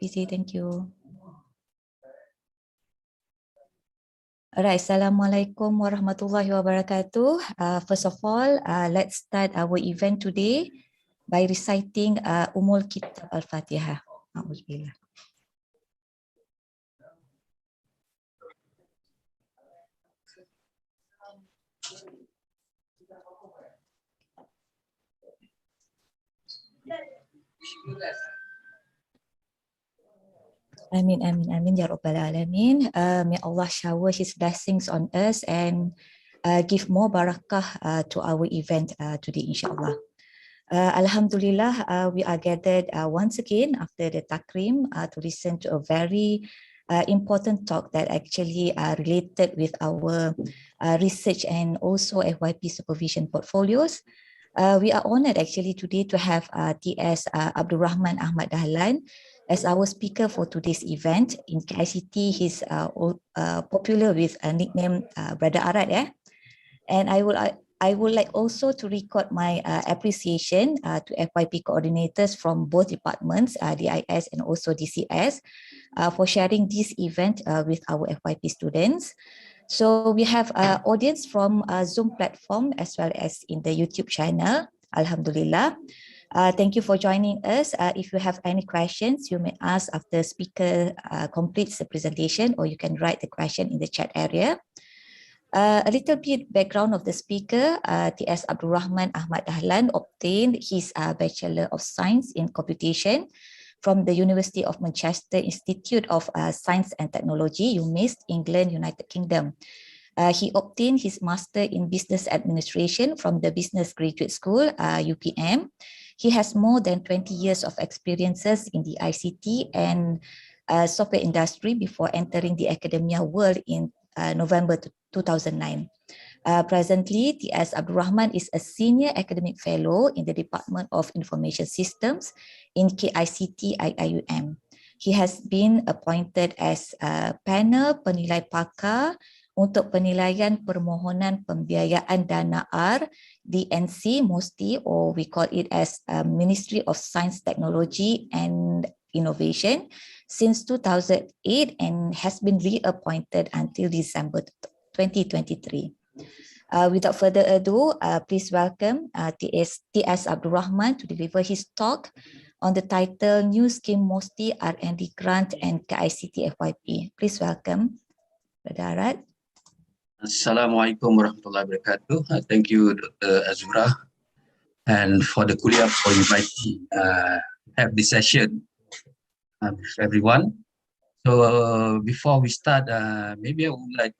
PC, thank you. Alright, Assalamualaikum warahmatullahi wabarakatuh. First of all, let's start our event today by reciting Umul Kitab Al-Fatihah. Alhamdulillah. Amin, amin, amin, ya Rabbal Alamin. May Allah shower His blessings on us and give more barakah to our event today, insyaAllah. Alhamdulillah, we are gathered once again after the takrim to listen to a very important talk that actually related with our research and also FYP supervision portfolios. We are honored actually today to have TS Abdul Rahman Ahmad Dahlan as our speaker for today's event. In KICT, he's popular with a nickname Brother Arad, yeah. And I would like also to record my appreciation to FYP coordinators from both departments, DIS and also DCS, for sharing this event with our FYP students. So we have audience from Zoom platform as well as in the YouTube channel. Alhamdulillah. Thank you for joining us. If you have any questions, you may ask after speaker completes the presentation, or you can write the question in the chat area. A little bit background of the speaker. TS Abdul Rahman Ahmad Dahlan obtained his Bachelor of Science in Computation from the University of Manchester Institute of Science and Technology, UMIST, England, United Kingdom. He obtained his Master in Business Administration from the Business Graduate School, UPM. He has more than 20 years of experiences in the ICT and software industry before entering the academia world in November 2009. Presently, TS Abdul Rahman is a Senior Academic Fellow in the Department of Information Systems in KICT IIUM. He has been appointed as a panel penilai pakar untuk penilaian permohonan pembiayaan dana R DNC MOSTI, or we call it as Ministry of Science, Technology and Innovation since 2008 and has been reappointed until December 2023. Without further ado, please welcome TS Abdul Rahman to deliver his talk on the title New Scheme MOSTI R&D Grant and KICT FYP. Please welcome Brother Arad. Assalamualaikum warahmatullahi wabarakatuh. Thank you, Dr. Azura, and for the kuliah for inviting have this session with everyone. So before we start, maybe I would like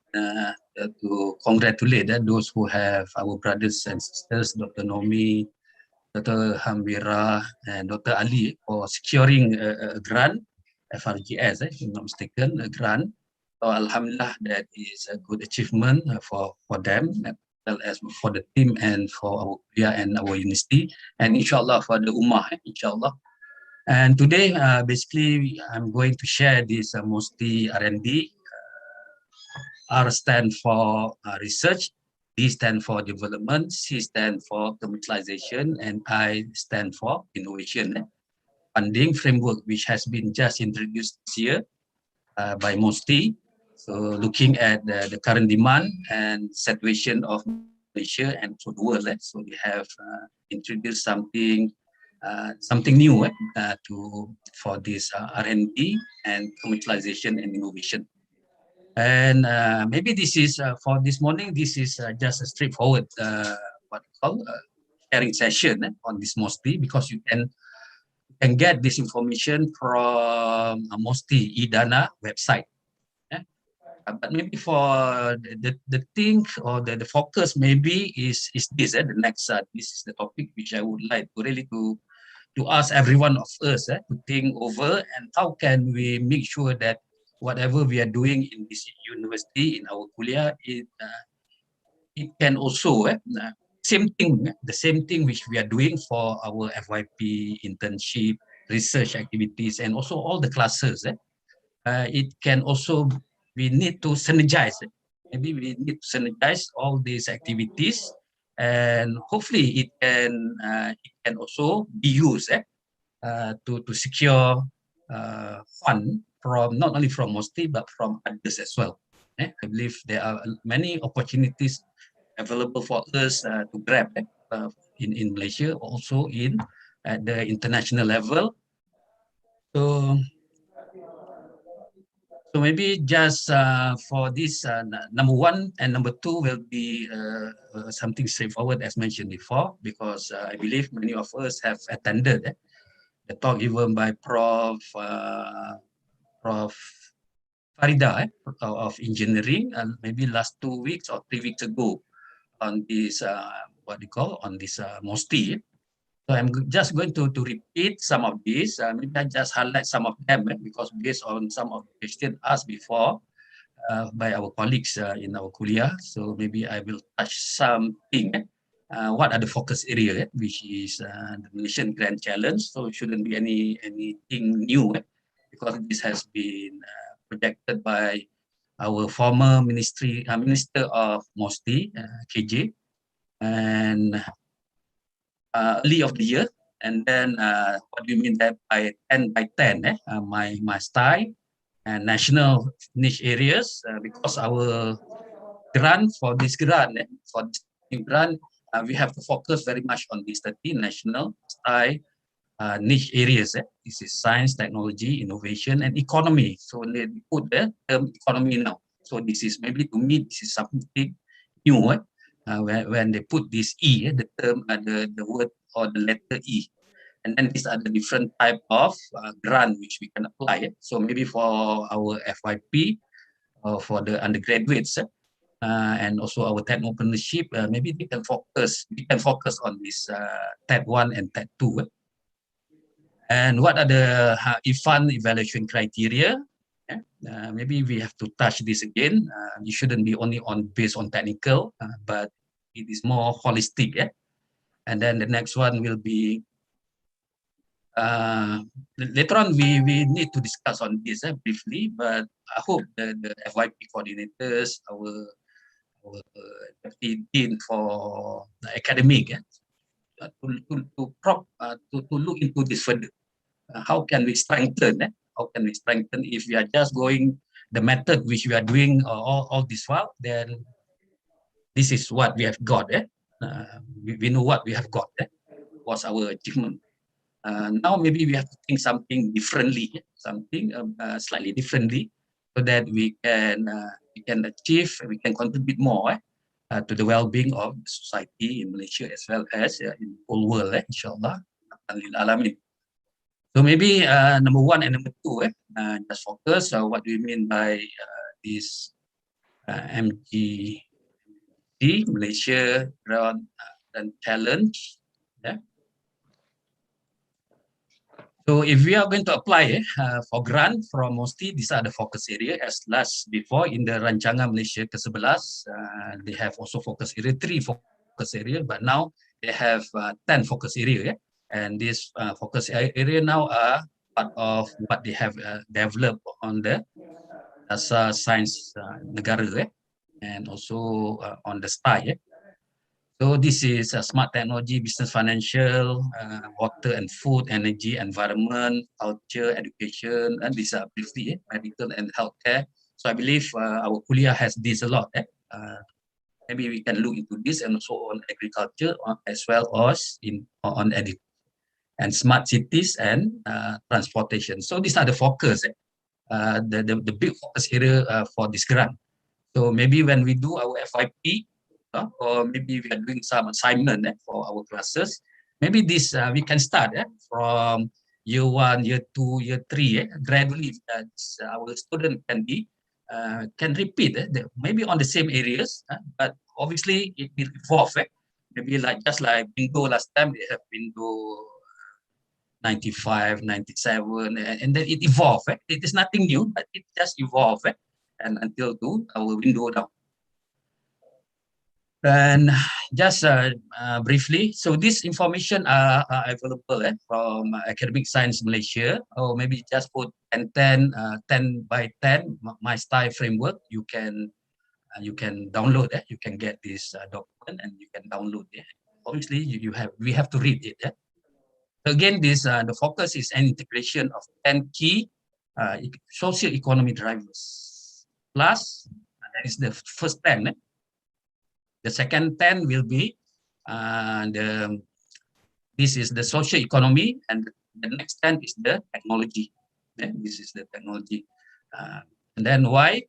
to congratulate those who have our brothers and sisters, Dr. Nomi, Dr. Hambira, and Dr. Ali for securing a grant, FRGS, if I'm not mistaken, a grant. So Alhamdulillah, that is a good achievement for them, as well as for the team and for our kuliah and our university, and inshallah for the ummah, inshallah. And today, basically, I'm going to share this MOSTI R&D. R stand for research, D stand for development, C stand for commercialization, and I stand for innovation. Funding framework, which has been just introduced this year by MOSTI. So looking at the current demand and situation of Malaysia and for the world, so we have introduced something new for this R&D and commercialization and innovation. And maybe this is for this morning. This is just a straightforward sharing session on this MOSTI, because you can get this information from MOSTI eDana website. But maybe for the thing or the focus maybe is this. The next this is the topic which I would like to really to ask every one of us to think over, and how can we make sure that whatever we are doing in this university, in our kuliah, it can also the same thing which we are doing for our FYP, internship, research activities, and also all the classes. It can also, we need to synergize. Maybe we need to synergize all these activities, and hopefully it can also be used to secure fund from not only from MOSTI but from others as well. I believe there are many opportunities available for us to grab in Malaysia, also at the international level. So maybe just for this, number one and number two will be something straightforward as mentioned before, because I believe many of us have attended the talk even by Prof. Farida of engineering, maybe last 2 weeks or 3 weeks ago on this, on this MOSTI. So I'm just going to repeat some of these. Maybe I just highlight some of them because based on some of the questions asked before by our colleagues in our kuliah. So maybe I will touch something. What are the focus area, which is the Malaysian Grand Challenge. So it shouldn't be anything new because this has been projected by our former Minister of MOSTI, KJ, and early of the year. And then what do you mean that by 10 by 10, my style and national niche areas, because our grant for this grant, we have to focus very much on these 30 national style niche areas. This is science, technology, innovation, and economy. So they put the term economy now. So this is maybe to me, this is something new when they put this E, the term, the word or the letter E. And then these are the different type of grant which we can apply. So maybe for our FYP, or for the undergraduates, and also our technopreneurship, maybe we can focus on this TED 1 and TED 2. And what are the fund evaluation criteria? Maybe we have to touch this again. You shouldn't be only based on technical, but it is more holistic. And then the next one will be, later on we need to discuss on this briefly, but I hope the FYP coordinators, our deputy dean for academic, to look into this further. How can we strengthen? How can we strengthen if we are just going the method which we are doing all this while? Then this is what we have got. We know what we have got. What's our achievement? Now maybe we have to think something differently, something slightly differently, so that we can achieve, we can contribute more to the well-being of the society in Malaysia as well as in the whole world, inshallah. So maybe number one and number two, just focus. What do you mean by this MGC, Malaysia Grand Challenge? So if we are going to apply for grant from MOSTI, these are the focus area. As last before in the Rancangan Malaysia ke-11, they have also focus area, 3 focus area, but now they have 10 focus area. And this focus area now are part of what they have developed on the Dasar Sains Negara and also on the STI. So this is smart technology, business, financial, water and food, energy, environment, culture, education, and these are briefly medical and healthcare. So I believe our kuliah has this a lot. Maybe we can look into this and also on agriculture as well as on education and smart cities and transportation. So these are the focus, the big focus area for this grant. So maybe when we do our FYP, or maybe we are doing some assignment for our classes, maybe this we can start from year 1, year 2, year 3, gradually our student can repeat maybe on the same areas, but obviously it will evolve. Maybe just like Bingo last time, they have Bingo 95, 97, and then it evolved. It is nothing new, but it just evolved and until to our window now. And just briefly, so this information are available from Academic Science Malaysia, or maybe just put 10 by 10 my style framework. You can download it. You can get this document and you can download it. Obviously, we have to read it. Again, this the focus is an integration of 10 key socio-economic drivers. Plus, that is the first 10. The second 10 will be this is the social economy, and the next 10 is the technology. This is the technology. And then why?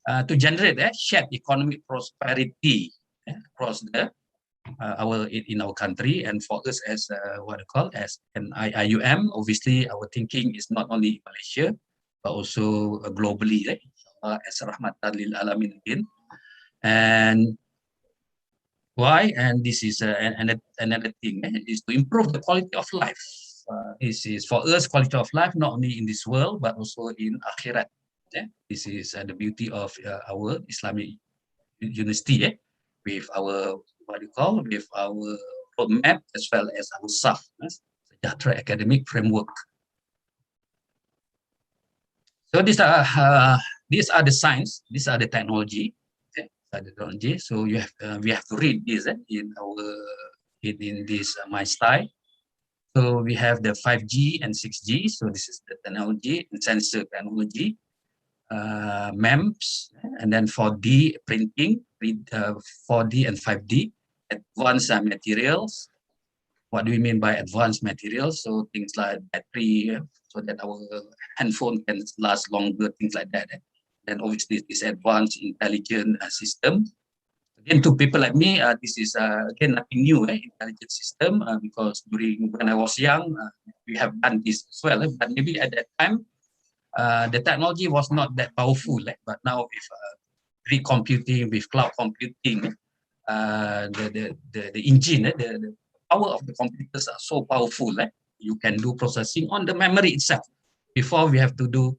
To generate shared economic prosperity across the in our country, and for us as what I call as an IUM. Obviously, our thinking is not only Malaysia but also globally, as Rahmatan lil Alamin again. And why? And this is another thing is to improve the quality of life. This is for us quality of life not only in this world but also in akhirat. This is the beauty of our Islamic university with our with our roadmap as well as our SAF, Sejahtera Academic Framework. So these are the science, these are the technology. So you have we have to read this in our in this my style. So we have the 5G and 6G. So this is the technology and sensor technology, MEMS, and then 4D printing, 4D and 5D, advanced materials. What do we mean by advanced materials? So things like battery, so that our handphone can last longer, things like that. Then obviously this advanced intelligent system. Again, to people like me, this is again nothing new, intelligent system, because during when I was young, we have done this as well. But maybe at that time, the technology was not that powerful. But now with grid computing, with cloud computing, the engine, the power of the computers are so powerful. You can do processing on the memory itself. Before we have to do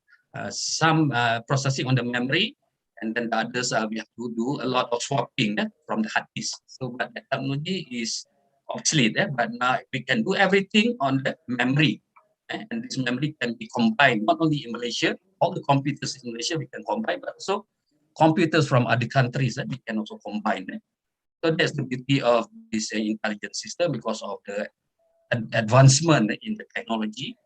some processing on the memory, and then the others we have to do a lot of swapping from the hard disk. So, but the technology is obsolete, but now we can do everything on the memory, and this memory can be combined not only in Malaysia, all the computers in Malaysia we can combine, but also computers from other countries we can also combine. So that's the beauty of this intelligent system because of the advancement in the technology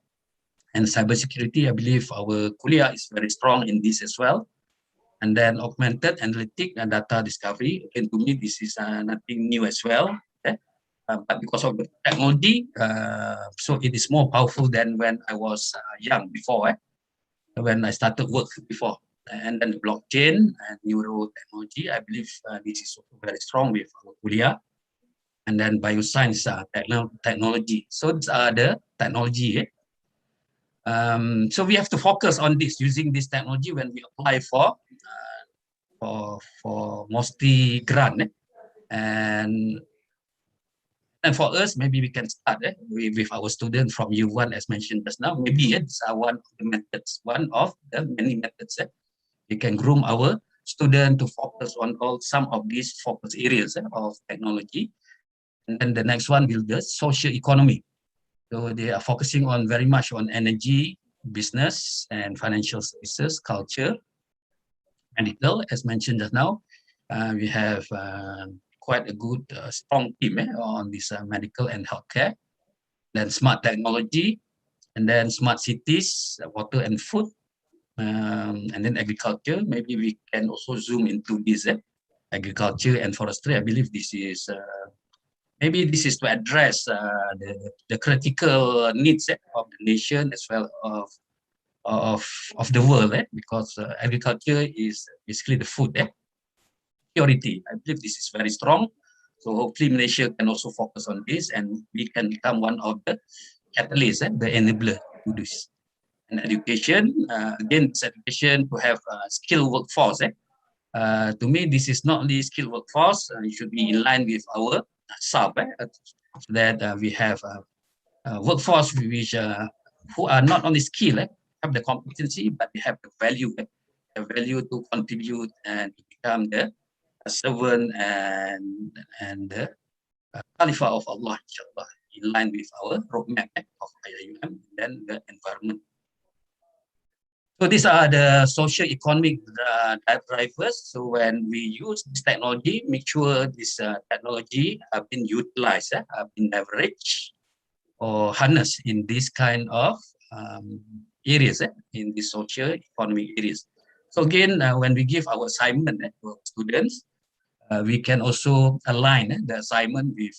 and cybersecurity. I believe our kuliah is very strong in this as well. And then augmented analytic and data discovery. Again, to me, this is nothing new as well. But because of the technology, so it is more powerful than when I was young before, when I started work before. And then the blockchain and neurotechnology, I believe this is also very strong with our kuliah. And then bioscience technology. So these are the technology. So we have to focus on this, using this technology when we apply for MOSTI grant. And for us, maybe we can start with our students from U1, as mentioned just now. Maybe it's one of the methods, one of the many methods. We can groom our student to focus on some of these focus areas of technology. And then the next one will be the social economy. So they are focusing on very much on energy, business, and financial services, culture, medical, as mentioned just now. We have quite a good, strong team on this medical and healthcare. Then smart technology, and then smart cities, water and food, and then agriculture. Maybe we can also zoom into this agriculture and forestry. I believe this is maybe this is to address the critical needs of the nation as well of the world, because agriculture is basically the food security. I believe this is very strong. So hopefully Malaysia can also focus on this, and we can become one of the catalysts, the enabler to this. And education, again, this education to have a skilled workforce. To me, this is not only skilled workforce. It should be in line with our SAP, so that we have a workforce which who are not only skilled, have the competency, but they have the value to contribute and to become the servant and the Khalifa of Allah, inshallah, in line with our roadmap of IUM and then the environment. So these are the socio-economic drivers. So when we use this technology, make sure this technology have been utilized, have been leveraged, or harnessed in this kind of areas, in the social economic areas. So again, when we give our assignment to our students, we can also align the assignment with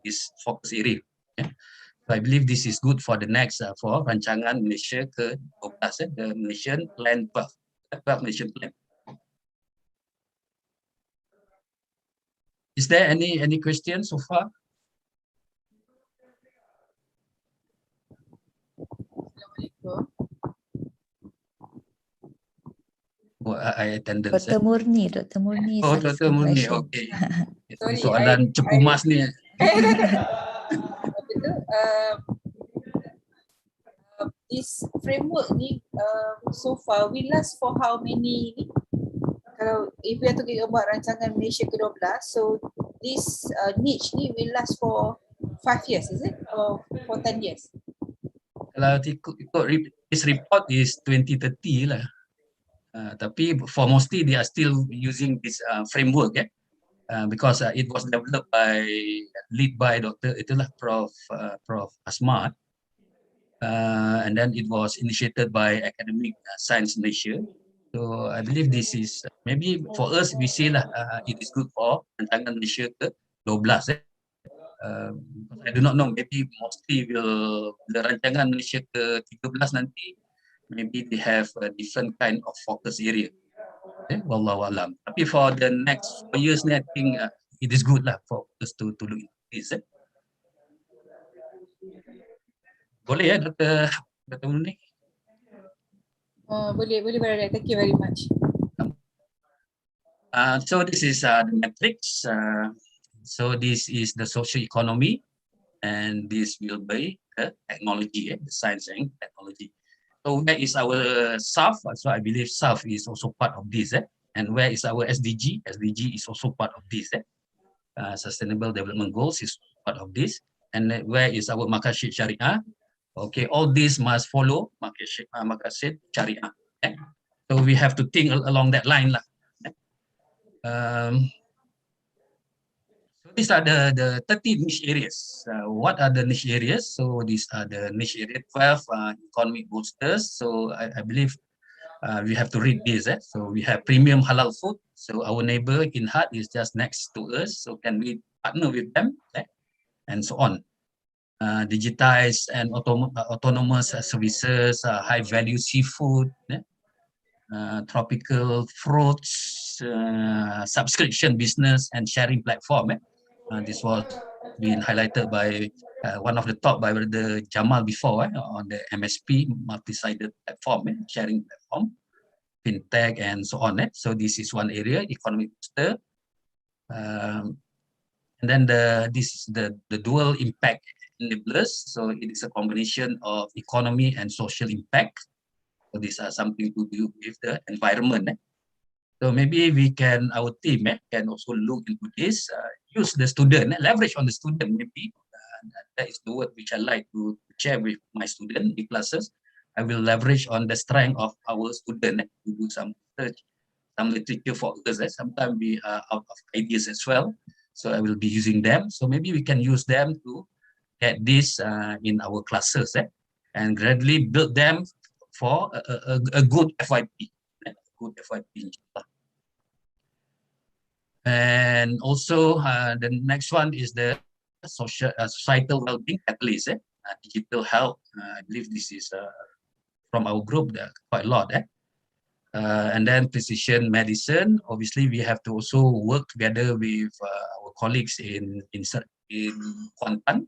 this focus area. So I believe this is good for the next for rancangan Malaysia ke-12, the Malaysian Plan 12 Malaysian Plan. Is there any questions so far? Oh, I attended. Dr. Murni Oh, Dr. Murni, okay. Sorry, Soalan cepumas ni. This framework ni so far will last for how many ni? Kalau if we are talking about rancangan Malaysia ke-12, so this niche ni will last for 5 years, is it? Or for 10 years? Kalau ikut this report is 2030 lah. Tapi for MOSTI, they are still using this framework, because it was developed lead by Prof Ahmad, and then it was initiated by Academic Science Malaysia. So I believe this is maybe for us we say lah, it is good for rancangan Malaysia ke-12. I do not know, maybe MOSTI will the rancangan Malaysia ke-13 nanti. Maybe they have a different kind of focus area. Wallahu alam. Tapi for the next 4 years ni, I think it is good lah for us to look into this. Boleh ya, Dr. Murni? Boleh, Brother. Thank you very much. So this is the matrix. So this is the social economy, and this will be the technology, the science and technology. So where is our SAF? So I believe SAF is also part of this. And where is our SDG? SDG is also part of this. Sustainable Development Goals is part of this. And where is our Maqasid Syariah? Okay, all these must follow Maqasid Syariah. So we have to think along that line lah. So these are the 30 niche areas. What are the niche areas? So these are the niche area 12 economic boosters. So I believe we have to read this. So we have premium halal food. So our neighbor in Hart is just next to us. So can we partner with them? And so on. Digitized and autonomous services, high value seafood, tropical fruits, subscription business and sharing platform. This was being highlighted by one of the talk by the Jamal before on the MSP, multi-sided platform, sharing platform, fintech and so on. So this is one area, economic booster. And then this is the dual impact enablers. So it is a combination of economy and social impact. So these are something to do with the environment. So maybe our team can also look into this, use the student, leverage on the student maybe. That is the word which I like to share with my student in classes. I will leverage on the strength of our student to do some research, some literature for us. Sometimes we are out of ideas as well. So I will be using them. So maybe we can use them to get this in our classes and gradually build them for a good FYP. Good FYP. And also the next one is the societal well-being catalyst, digital health. I believe this is from our group, quite a lot. And then precision medicine. Obviously, we have to also work together with our colleagues in Kuantan.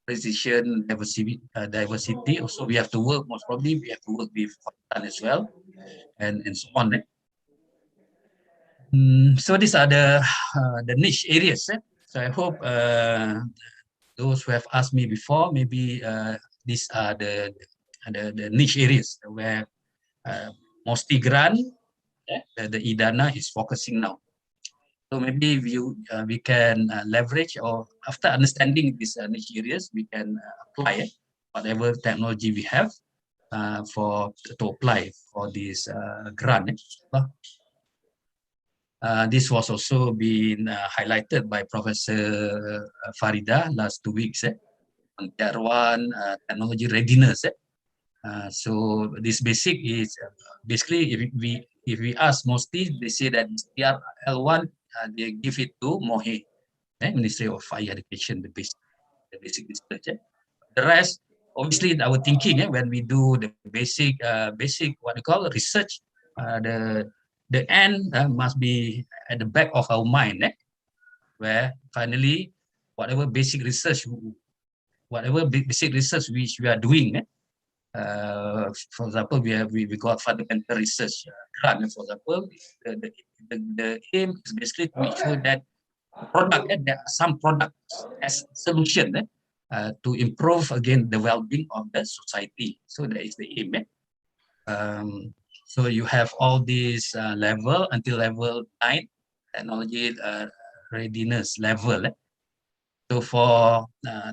Precision diversity. Also, we have to work. Most probably, we have to work with Kuantan as well, and so on. So these are the niche areas. So I hope those who have asked me before, maybe these are the niche areas where MOSTI grant, the IDANA is focusing now. So maybe we can leverage, or after understanding these niche areas, we can apply whatever technology we have to apply for this grant. This was also been highlighted by Professor Farida last 2 weeks. on Tier 1 technology readiness. So this basic is basically if we ask MOSTI, they say that Tier L1 they give it to MOHE, Ministry of Higher Education, the basic research. The rest, obviously, our thinking when we do the basic what we call research, the end must be at the back of our mind, where finally whatever basic research which we are doing. For example, we got fundamental research grant. For example, the aim is basically to make sure that there are some products as solution to improve again the well-being of the society. So that is the aim. So you have all these level until level 9 technology readiness level. So for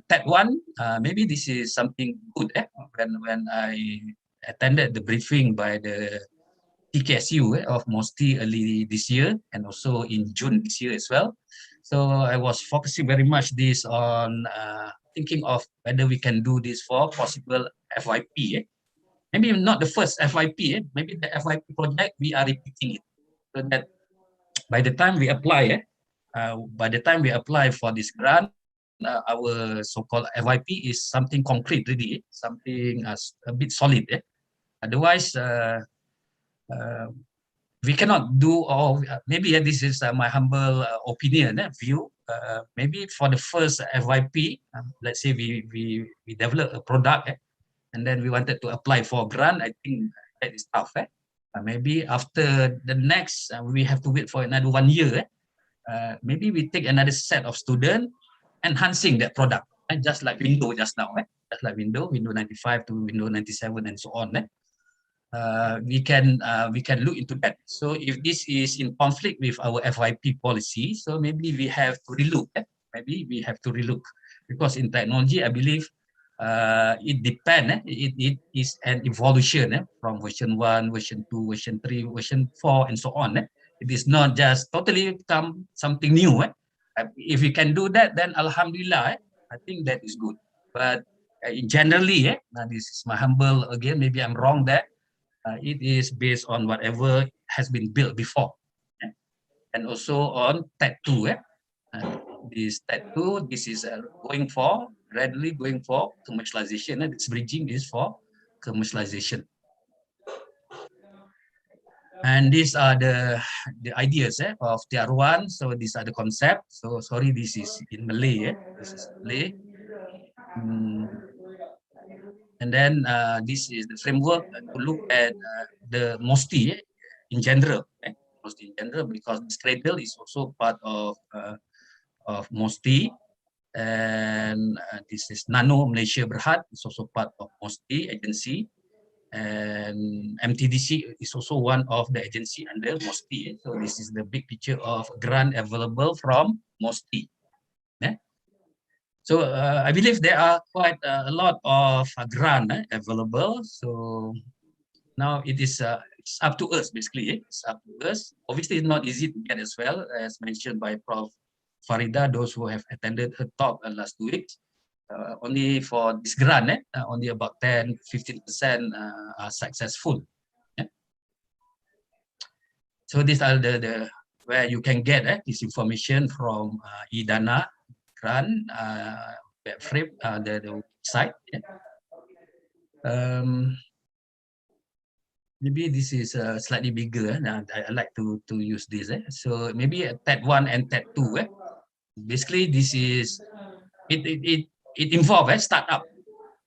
Tet 1, maybe this is something good. When I attended the briefing by the TKSU of MOSTI early this year and also in June this year as well. So I was focusing very much this on thinking of whether we can do this for possible FYP. Maybe not the first FYP, maybe the FYP project, we are repeating it. So that by the time we apply, for this grant, our so-called FYP is something concrete really, something a bit solid. Otherwise, we cannot do all. Maybe this is my humble opinion, view. Maybe for the first FYP, let's say we develop a product, and then we wanted to apply for a grant. I think that is tough. Maybe after the next, we have to wait for another 1 year. Maybe we take another set of students enhancing that product, just like Windows just now, just like Windows 95 to Windows 97 and so on. We can look into that. So if this is in conflict with our FYP policy, so maybe we have to relook. Maybe we have to relook, because in technology, I believe it depends. It is an evolution from version 1, version 2, version 3, version 4, and so on. It is not just totally become something new. If we can do that, then Alhamdulillah, I think that is good. But generally, this is my humble, again, maybe I'm wrong there. It is based on whatever has been built before. And also on Tet 2. This Tet 2, this is gradually going for commercialization. And this bridging is for commercialization. And these are the ideas of Tier 1. So these are the concepts. So sorry, this is in Malay. This is Malay. And then this is the framework to look at the MOSTI in general. MOSTI in general, because this cradle is also part of MOSTI. And this is Nano Malaysia Berhad. It's also part of MOSTI agency. And MTDC is also one of the agency under MOSTI. So this is the big picture of grant available from MOSTI. So I believe there are quite a lot of grant available. So now it's up to us, basically. It's up to us. Obviously, it's not easy to get as well, as mentioned by Prof. Farida, those who have attended her talk last 2 weeks. Only for this grant, only about 10-15% are successful. So these are the where you can get this information from eDana grant web frame, the website. Maybe this is slightly bigger. I like to use this. So maybe Tet 1 and Tet 2. Basically, this is it involves startup.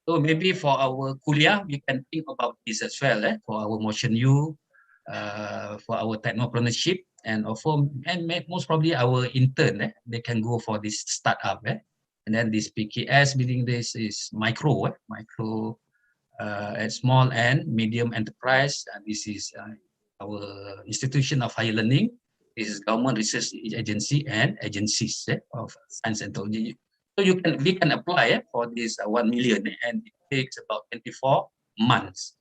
So maybe for our kuliah, we can think about this as well. For our Motion U, for our technopreneurship, and also most probably our intern. They can go for this startup. And then this PKS, meaning this is micro and small and medium enterprise. This is our institution of higher learning. This is government research agency and agencies of science and technology. So we can apply for this 1 million, and it takes about 24 months.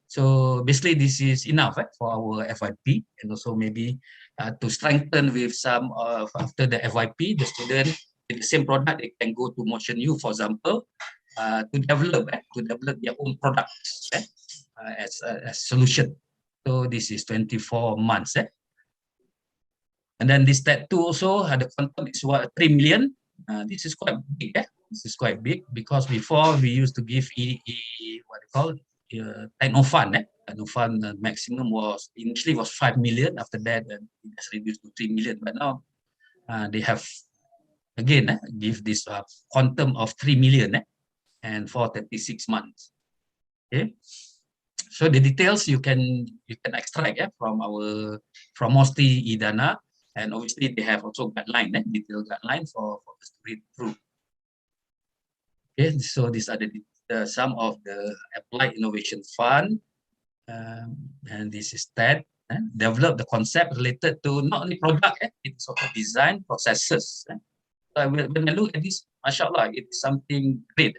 So basically, this is enough for our FYP, and also maybe to strengthen with some after the FYP, the student with the same product, they can go to Motion U, for example, to develop their own products as a solution. So this is 24 months. And then this step 2 also had the quantum is 3 million. This is quite big. This is quite big because before we used to give techno fund. Techno fund maximum was initially was 5 million. After that, it has reduced to 3 million. But now they have again give this quantum of 3 million and for 36 months. Okay. So the details you can extract from MOSTI IDANA, and obviously they have also guideline, detailed guideline for us to read through. Okay, so these are some of the Applied Innovation Fund, and this is that develop the concept related to not only product, it's also design processes. So when I look at this, mashallah, it is something great.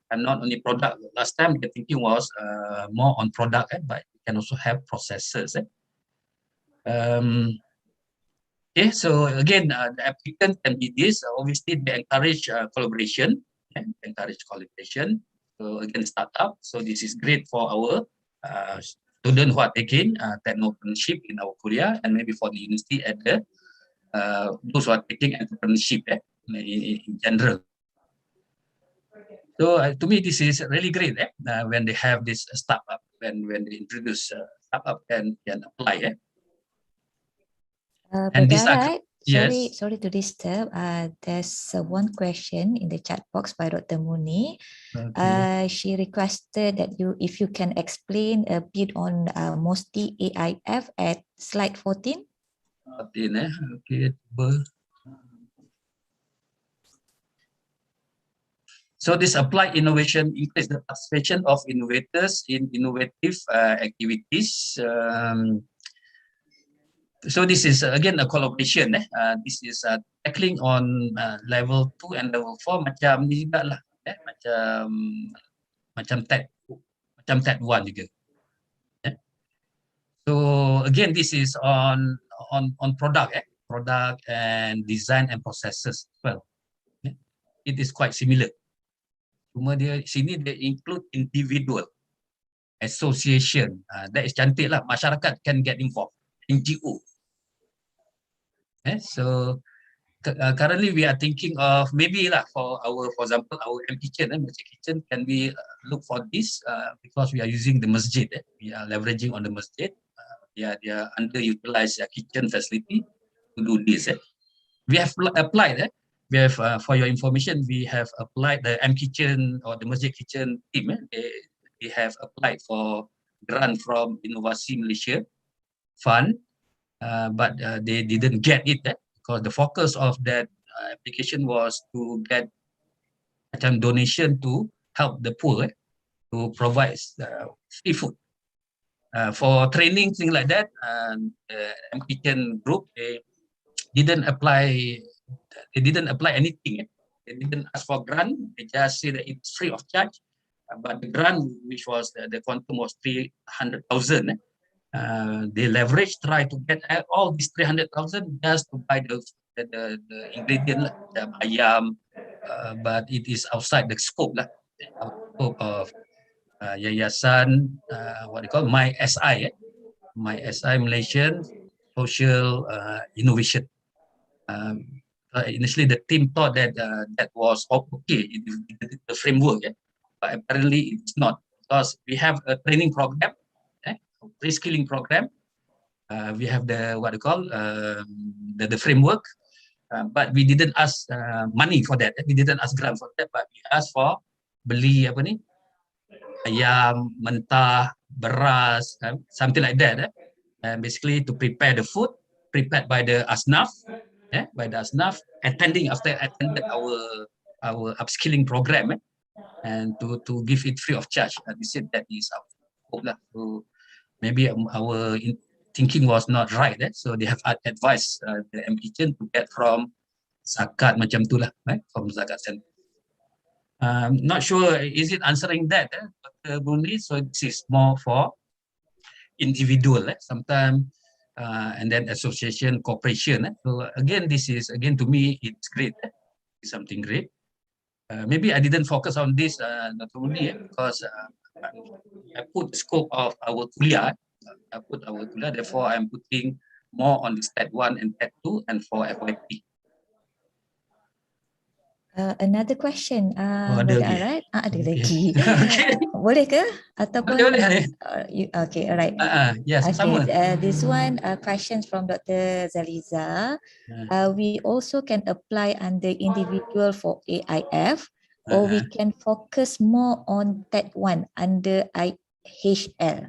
And not only product. Last time the thinking was more on product, but you can also have processes. Okay, so again, the applicant can be this. Obviously, they encourage collaboration. So again, startup. So this is great for our students who are taking technopreneurship in our Korea, and maybe for the university at the those who are taking entrepreneurship in general. So to me, this is really great when they have this startup, when they introduce startup and can apply. And this yes. Sorry to disturb. There's one question in the chat box by Dr. Muni. Okay. She requested that if you can explain a bit on MOSTI AIF at slide 14. 14, okay. So this applied innovation increases the participation of innovators in innovative activities. So this is again a collaboration. This is tackling on level 2 and level 4 macam ni juga lah. Macam TED 1 juga. So again, this is on product, product and design and processes as well. It is quite similar. Cuma dia sini dia include individual, association. That is cantik lah. Masyarakat can get involved. NGO. So currently we are thinking of maybe lah for example our kitchen, masjid kitchen can we look for this because we are using the masjid. We are leveraging on the masjid. They are underutilized kitchen facility to do this. We have applied. We have, for your information, we have applied the kitchen or the masjid kitchen team. They have applied for grant from Inovasi Malaysia Fund, but they didn't get it because the focus of that application was to get donation to help the poor to provide free food. For training, things like that, the kitchen group, they didn't apply anything. They didn't ask for grant. They just say that it's free of charge. But the grant, which was the quantum was 300,000, they leveraged, try to get all these 300,000 just to buy the ingredient, the ayam, but it is outside the scope of yayasan, what they call My SI, My SI Malaysian Social Innovation. Initially, the team thought that that was okay, the framework, but apparently it's not, because we have a training program, reskilling program. We have the what they call the framework, but we didn't ask money for that. We didn't ask grant for that, but we asked for beli apa ni, ayam mentah, beras, something like that. And basically to prepare the food prepared by the asnaf. By the asnaf, attended our upskilling program, and to give it free of charge. We said that is our hope. So maybe our thinking was not right. So they have advised the kitchen to get from zakat macam tu lah, from zakat center. Not sure is it answering that, Dr. Bruni? So this is more for individual. Sometimes. And then association, cooperation. So again, this is, again, to me, it's great. It's something great. maybe I didn't focus on this not only because I put the scope of our kuliah. Therefore I'm putting more on the Stat 1 and Stat 2 and for FYP. Another question, ada Brother lagi? Arad. Ada Okay. lagi. Okay. Boleh ke? Ataupun Boleh. okay, alright. Yes, Okay, sama. this one questions from Dr. Zaliza. We also can apply under individual for AIF, or we can focus more on that one under IHL.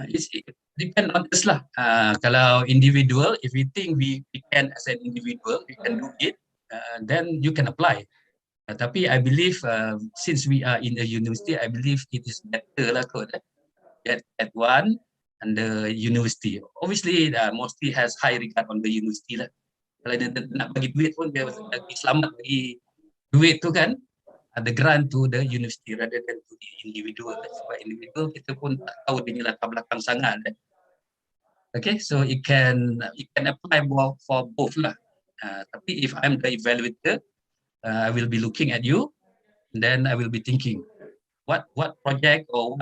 It depends on us lah. Kalau individual, if we think we can as an individual, we can do it, then you can apply. Tapi I believe since we are in a university, I believe it is better lah kot. Get that one under university. Obviously, MOSTI has high regard on the university lah. Kalau dia nak bagi duit pun dia bagi selamat bagi duit tu kan, the grant to the university rather than to the individual. Sebab individual kita pun tak tahu dia latar belakang sangat. Okay, so it can apply more for both lah. Tapi if I'm the evaluator, I will be looking at you, and then I will be thinking, what project or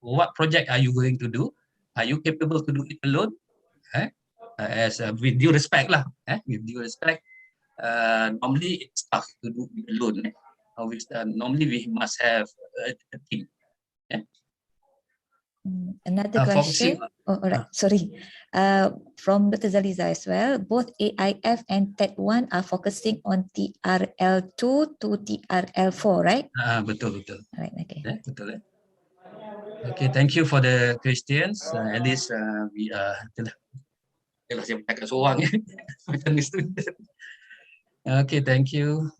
what project are you going to do? Are you capable to do it alone? As with due respect lah. With due respect, normally it's tough to do it alone. Normally we must have a team. Another question. Alright, sorry. From Dr. Zaliza as well, both AIF and TED 1 are focusing on TRL2 to TRL4, right? Betul. Alright, okay. Betul. Okay, thank you for the questions. At least we are. Itulah saya bercakap seorang macam ni student. Okay, thank you.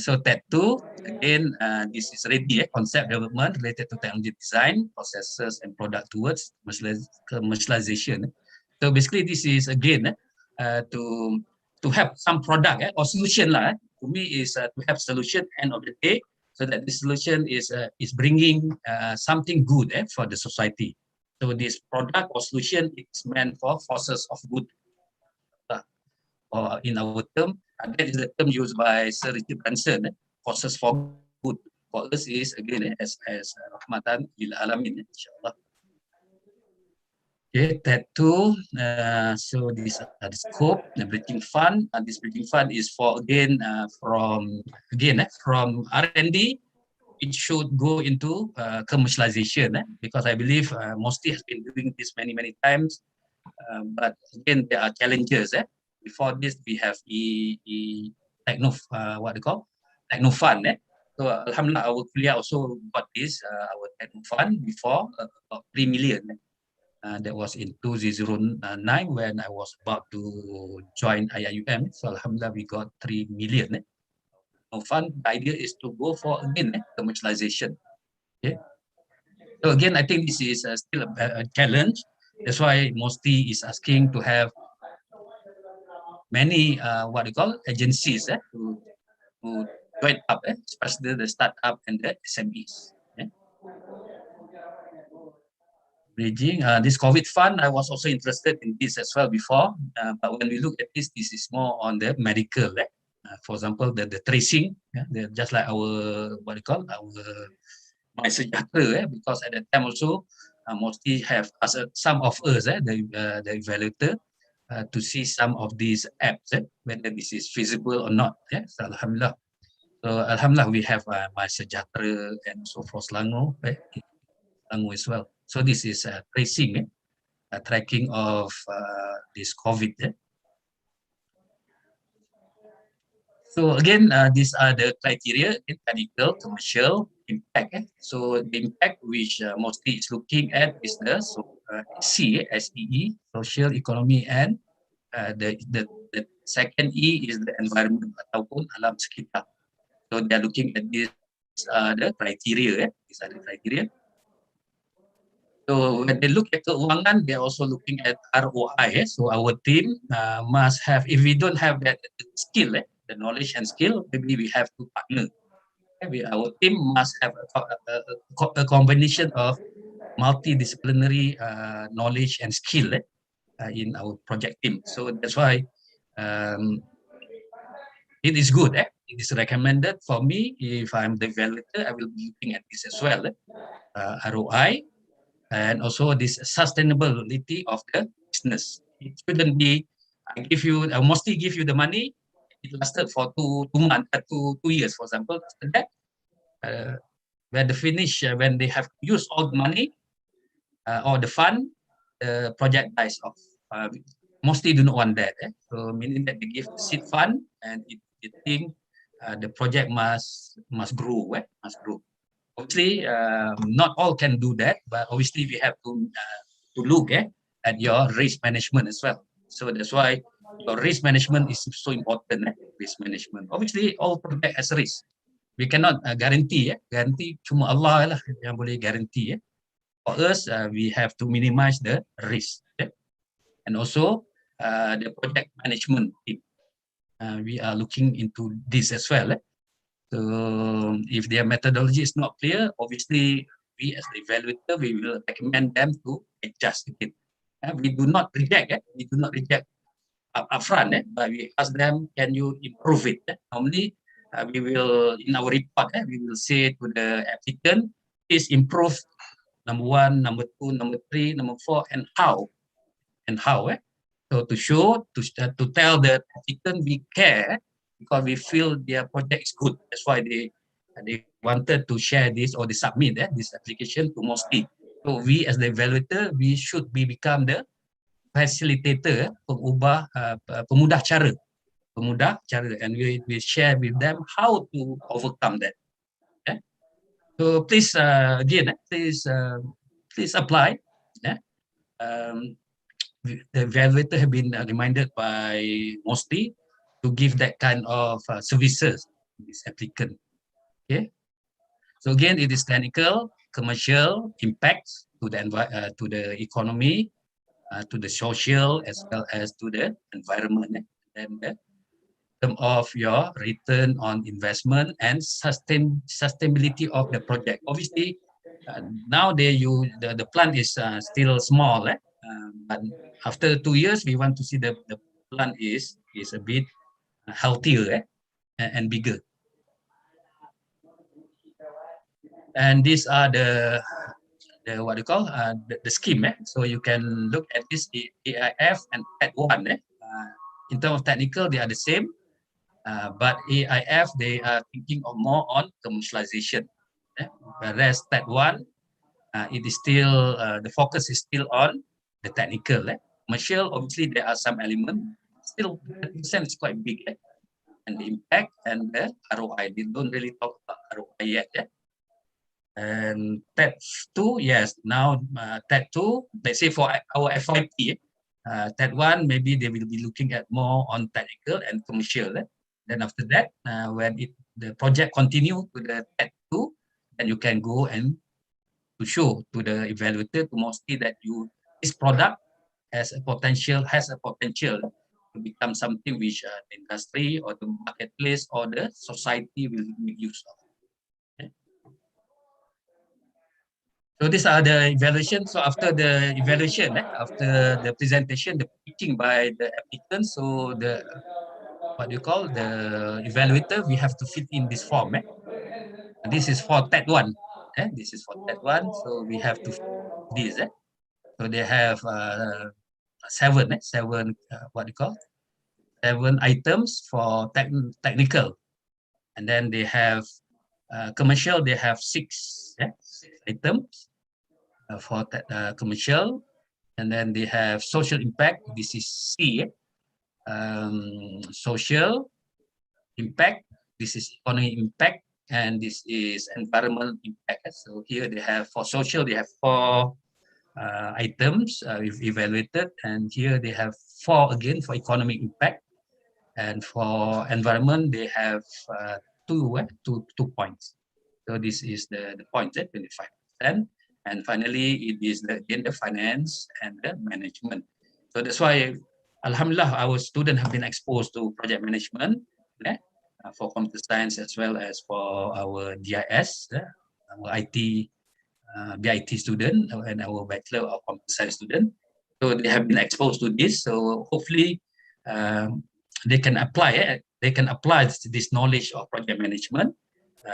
So TED 2, again, this is already concept development related to technology design, processes and product towards commercialization. So basically this is again to have some product or solution lah. To me is to have solution end of the day, so that this solution is bringing something good for the society. So this product or solution is meant for forces of good. Or in our term, that is the term used by Sir Richard Branson, forces for good. For us is again as rahmatan lil alamin, insyaAllah. Okay, that too. So this the scope, the bridging fund. This bridging fund is for from R&D. It should go into commercialization because I believe MOSTI has been doing this many times. But again, there are challenges. Before this, we have techno fund. So alhamdulillah, our kuliah also got this our techno fund before about 3 million. That was in 2009 when I was about to join IIUM. So alhamdulillah, we got 3 million. Fund. The idea is to go for again commercialization. Okay. So again, I think this is still a challenge. That's why MOSTI is asking to have many agencies to join up, especially the startup and the SMEs. Bridging this COVID fund, I was also interested in this as well before, but when we look at this is more on the medical. For example, the tracing, just like our My Sejahtera, because at that time also MOSTI have some of us, the evaluator, to see some of these apps, whether this is feasible or not. So alhamdulillah. So alhamdulillah, we have My Sejahtera and so for Selangor, Selangor as well. So this is tracing, tracking of this COVID. So again, these are the criteria: medical, commercial, impact. So the impact which MOSTI is looking at is the SEE, social, economy, and the second E is the environment ataupun alam sekitar. So they are looking at this the criteria. These are the criteria. So when they look at keuangan, they are also looking at ROI. So our team must have. If we don't have that skill, the knowledge and skill, maybe we have to partner. Our team must have a combination of multidisciplinary knowledge and skill in our project team. So that's why it is good. It is recommended for me. If I'm the evaluator, I will be looking at this as well. ROI and also this sustainability of the business. It shouldn't be, I give you, mostly give you the money, it lasted for two months, 2 years, for example. After that, when they finish, when they have used all the money or the fund, the project dies off. Mostly do not want that. So meaning that they give the seed fund and it think the project must grow. Must grow. Obviously, not all can do that, but obviously we have to look at your risk management as well. So that's why your risk management is so important. Risk management. Obviously, all project has risk. We cannot guarantee. Guarantee cuma Allah lah yang boleh guarantee. For us, we have to minimize the risk. And also the project management team. We are looking into this as well. So if their methodology is not clear, obviously we as the evaluator, we will recommend them to adjust it. We do not reject. We do not reject upfront, but we ask them, can you improve it? Normally, we will, in our report, we will say to the applicant, please improve number 1, number 2, number 3, number 4, and how. So to show, to tell the applicant we care, because we feel their project is good. That's why they wanted to share this or they submit this application to MOSTI. So we as the evaluator, we should become the facilitator, pemudah cara, and we share with them how to overcome that. So please again, please apply. The evaluator have been reminded by MOSTI to give that kind of services to this applicant. Okay. So again, it is technical, commercial impacts to the economy, to the social, as well as to the environment, and in terms of your return on investment and sustainability of the project. Obviously, now the plant is still small, but after 2 years, we want to see the plant is a bit healthier and bigger. And these are the what you call the scheme. So you can look at this AIF and TED1. In terms of technical, they are the same, but AIF they are thinking of more on commercialization, whereas TED1 it is still the focus is still on the technical. Commercial, obviously there are some elements. Still, 30% is quite big, and the impact and the ROI. They don't really talk about ROI yet. And TED2, yes, now TED2, let's say for our FYP, TED1, maybe they will be looking at more on technical and commercial. Then after that, when the project continue to the TED2, then you can go and to show to the evaluator to MOSTI that this product has a potential to become something which the industry or the marketplace or the society will make use of. So these are the evaluation. So after the evaluation, after the presentation, the pitching by the applicant, so the evaluator, we have to fit in this form. This is for TED1. This is for TED1. So we have to fit this. So they have seven items for technical, and then they have commercial. They have six items for commercial, and then they have social impact. This is C. Social impact. This is economic impact, and this is environmental impact. So here they have for social, they have 4 items we've evaluated, and here they have 4 again for economic impact, and for environment they have 2 points. So this is the point at 25%, and finally it is again the finance and the management. So that's why, alhamdulillah, our students have been exposed to project management for computer science as well as for our DIS, our IT. BIT student and our Bachelor of Computer Science student. So they have been exposed to this. So hopefully they can apply they can apply this knowledge of project management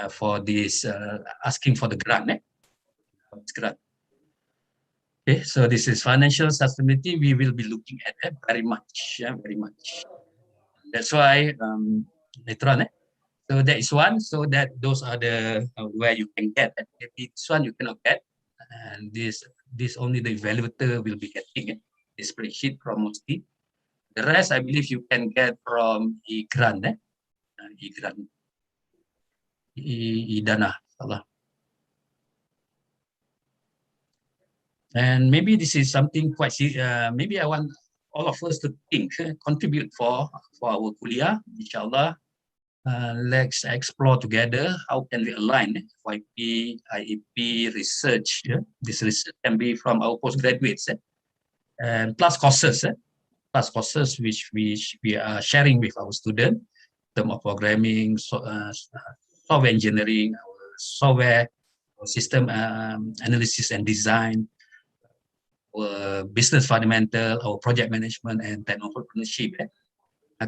for this asking for the grant. Grant. Okay, so this is financial sustainability. We will be looking at it very much, very much. That's why later on. So that is one. So that those are the where you can get. Maybe this one you cannot get, and this only the evaluator will be getting the spreadsheet from MOSTI. The rest, I believe, you can get from e-grant, e-grant, e-dana. And maybe this is something quite. Maybe I want all of us to think, contribute for our kuliah, inshallah. Let's explore together how can we align FYP, IEP, research. This research can be from our postgraduates, and plus courses, which we are sharing with our students, in terms of programming, software engineering, our software, our system analysis and design, our business fundamental, our project management, and entrepreneurship.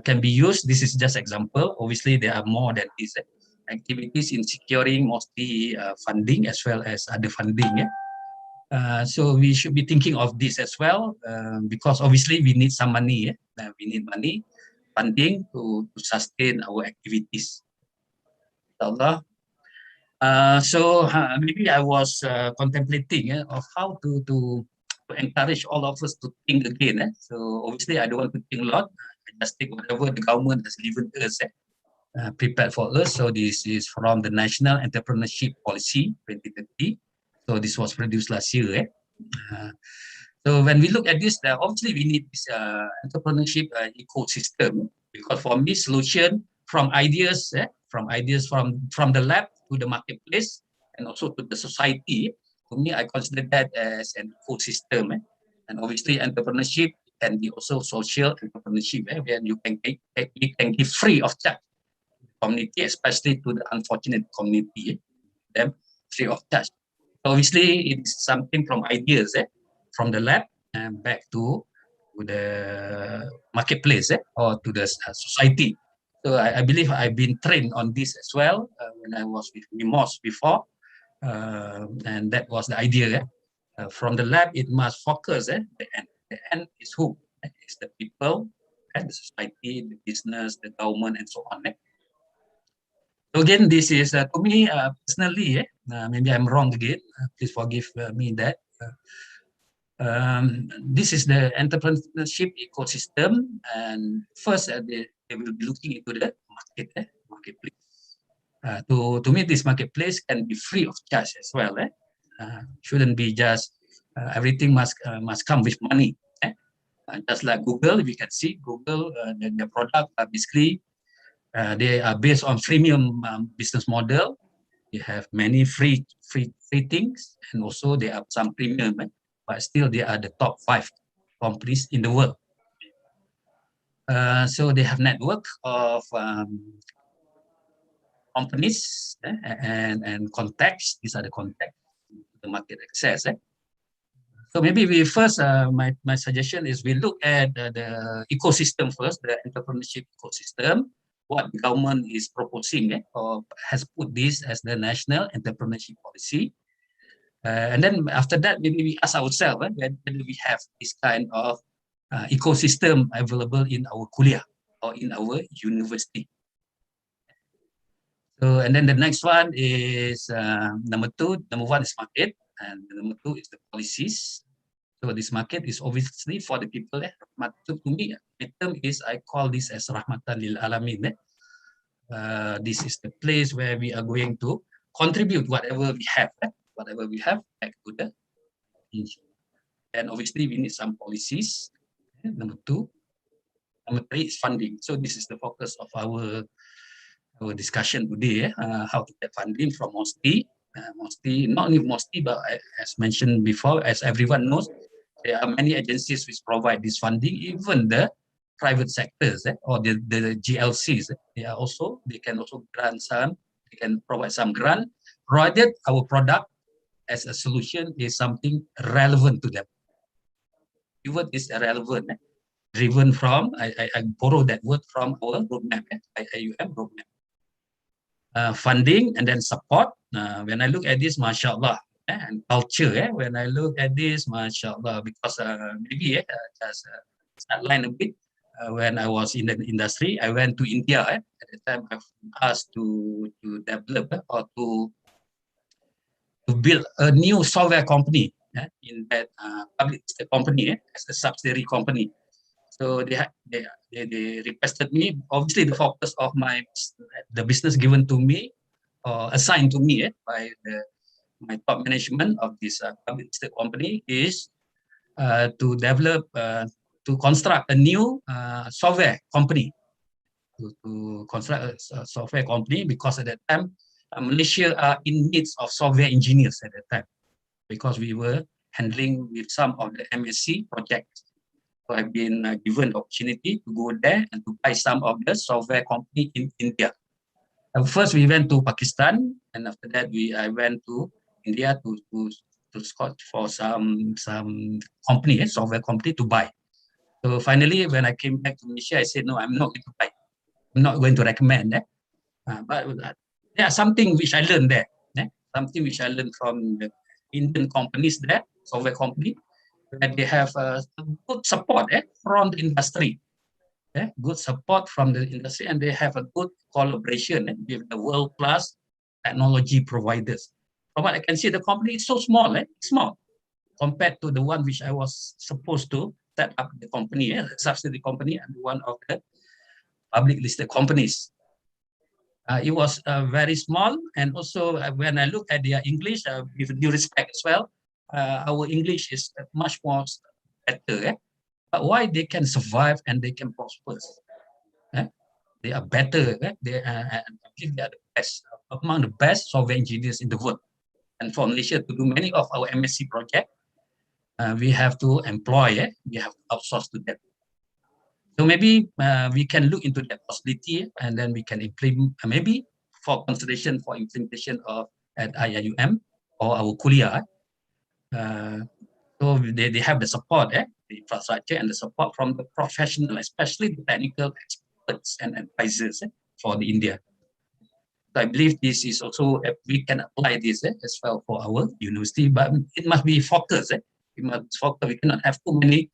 Can be used. This is just example. Obviously, there are more than these activities in securing MOSTI funding as well as other funding. So we should be thinking of this as well, because obviously we need some money. We need money, funding to sustain our activities. Inshallah. So maybe I was contemplating of how to encourage all of us to think again. So obviously I don't want to think a lot. I just take whatever the government has given us, prepared for us. So this is from the National Entrepreneurship Policy 2030. So this was produced last year. So when we look at this, obviously we need this entrepreneurship ecosystem, because for me, solution from ideas from the lab to the marketplace and also to the society. To me, I consider that as an ecosystem. And obviously, entrepreneurship can be also social entrepreneurship, where you can give free of charge to the community, especially to the unfortunate community, them free of charge. Obviously, it's something from ideas, from the lab and back to the marketplace or to the society. So I believe I've been trained on this as well when I was with MOST before, and that was the idea. From the lab, it must focus. The end is who? It's the people, the society, the business, the government, and so on. So again, this is to me personally. Maybe I'm wrong again. Please forgive me that. This is the entrepreneurship ecosystem, and first they will be looking into the marketplace. To me, this marketplace can be free of charge as well. Shouldn't be just everything must come with money. Just like Google, we can see Google, the product are basically they are based on freemium business model. They have many free things, and also they have some premium, but still they are the top 5 companies in the world. So they have network of companies and contacts. These are the contacts, the market access. So maybe we first, my suggestion is we look at the ecosystem first, the entrepreneurship ecosystem, what the government is proposing or has put this as the National Entrepreneurship Policy. And then after that, maybe we ask ourselves whether we have this kind of ecosystem available in our kuliah or in our university. So, and then the next one is number 1 is market, and number 2 is the policies. So this market is obviously for the people. To me, the term is, I call this as Rahmatan lil Alamin. This is the place where we are going to contribute whatever we have back to the nation. And obviously we need some policies. Number 2. Number 3 is funding. So this is the focus of our discussion today, how to get funding from MOSTI. MOSTI, not only MOSTI, but as mentioned before, as everyone knows, there are many agencies which provide this funding, even the private sectors or the GLCs. They can also grant some, they can provide some grant, provided our product as a solution is something relevant to them. Even it's irrelevant, driven from, I borrow that word from our roadmap, IIUM roadmap. Funding and then support. When I look at this, mashallah, and culture, when I look at this, mashallah, because maybe just line a bit. When I was in the industry, I went to India. At the time, I was asked to develop or to build a new software company in that public company as a subsidiary company. So they requested me. Obviously, the focus of the business given to me or assigned to me by my top management of this public company is to develop, to construct a new software company. To construct a software company, because at that time Malaysia are in needs of software engineers at that time, because we were handling with some of the MSc projects. So I've been given the opportunity to go there and to buy some of the software company in India. First we went to Pakistan, and after that I went to India to scout for some company, software company to buy. So finally, when I came back to Malaysia, I said, no, I'm not going to buy. I'm not going to recommend that. But there are something which I learned there. Something which I learned from the Indian companies there, software company, that they have good support from the industry. Good support from the industry, and they have a good collaboration with the world-class technology providers. From what I can see, the company is so small, small compared to the one which I was supposed to set up the company, the subsidiary company, and one of the public listed companies. It was very small, and also when I look at their English, with due respect as well, our English is much more better. But why they can survive and they can prosper? They are better. They are the best, among the best software engineers in the world. And for Malaysia to do many of our MSc projects, we have to employ, we have to outsource to them. So maybe we can look into that possibility, and then we can implement, maybe for consideration for implementation of at IIUM or our kuliah. So they have the support, the infrastructure and the support from the professional, especially the technical experts and advisors for the India. So I believe this is also, we can apply this as well for our university, but it must be focused. We must focus. We cannot have too many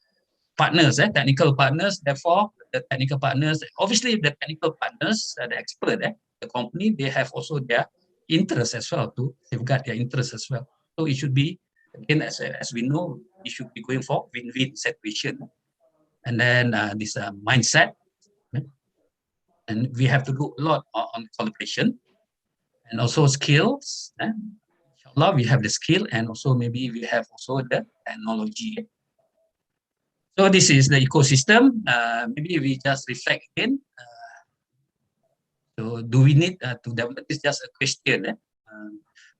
partners, technical partners. Therefore, the technical partners, obviously the technical partners, the expert, the company, they have also their interest as well, to safeguard their interest as well. So it should be, again, as we know, it should be going for win-win situation. And then this mindset, and we have to do a lot on collaboration and also skills. Inshallah, we have the skill, and also maybe we have also the technology. So this is the ecosystem. Maybe we just reflect again. So do we need to develop? It's just a question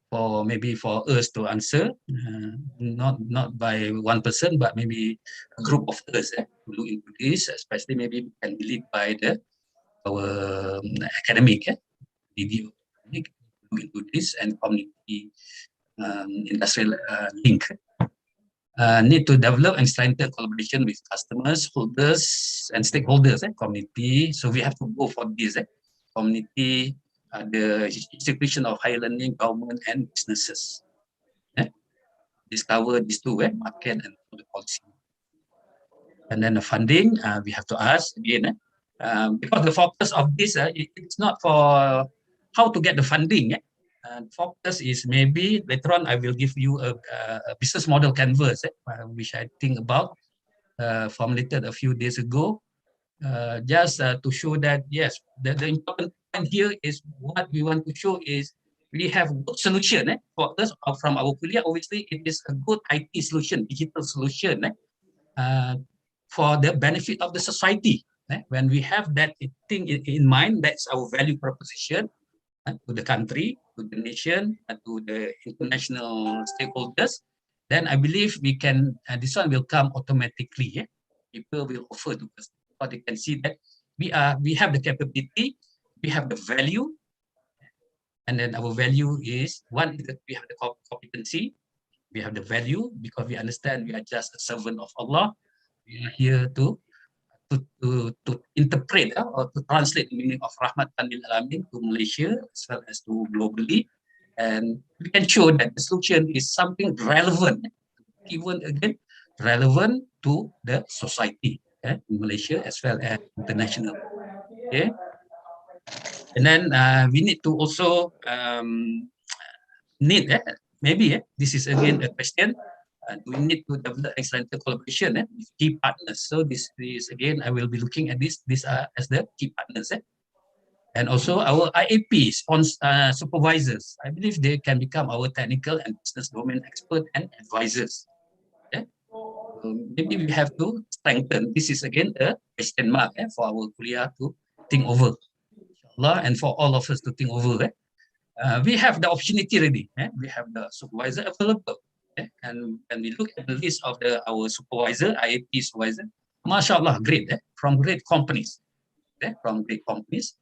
for maybe for us to answer, not by one person, but maybe a group of us to look into this, especially maybe can be led by our academic, DDO, look into this, and community industrial link. Need to develop and strengthen collaboration with customers, holders, and stakeholders, community. So we have to go for this, community, the institution of higher learning, government, and businesses. Discover these two, market and the policy. And then the funding, we have to ask again, because the focus of this, it's not for how to get the funding. Focus is maybe later on I will give you a business model canvas, which I think about, formulated a few days ago, just to show that yes, the important point here is what we want to show is we have good solution for us from our kuliah. Obviously, it is a good IT solution, digital solution for the benefit of the society. When we have that thing in mind, that's our value proposition to the country, to the nation, to the international stakeholders, then I believe we can, this one will come automatically. People will offer to us, but they can see that we have the capability, we have the value, and then our value is, one is that we have the competency, we have the value, because we understand we are just a servant of Allah. We are here to to interpret or to translate the meaning of Rahmatan lil Alamin to Malaysia as well as to globally. And we can show that the solution is something relevant, even again, relevant to the society in Malaysia as well as international. Okay. And then we need to also maybe this is again a question. We need to develop excellent collaboration with key partners. So this is again, I will be looking at this as the key partners. And also our IAPs, supervisors. I believe they can become our technical and business domain expert and advisors. Maybe we have to strengthen. This is again a question mark for our kuliah to think over. Inshallah, and for all of us to think over. We have the opportunity already. We have the supervisor available. And when we look at the list of our supervisor, IAP supervisor, mashallah, great, from great companies. From great companies.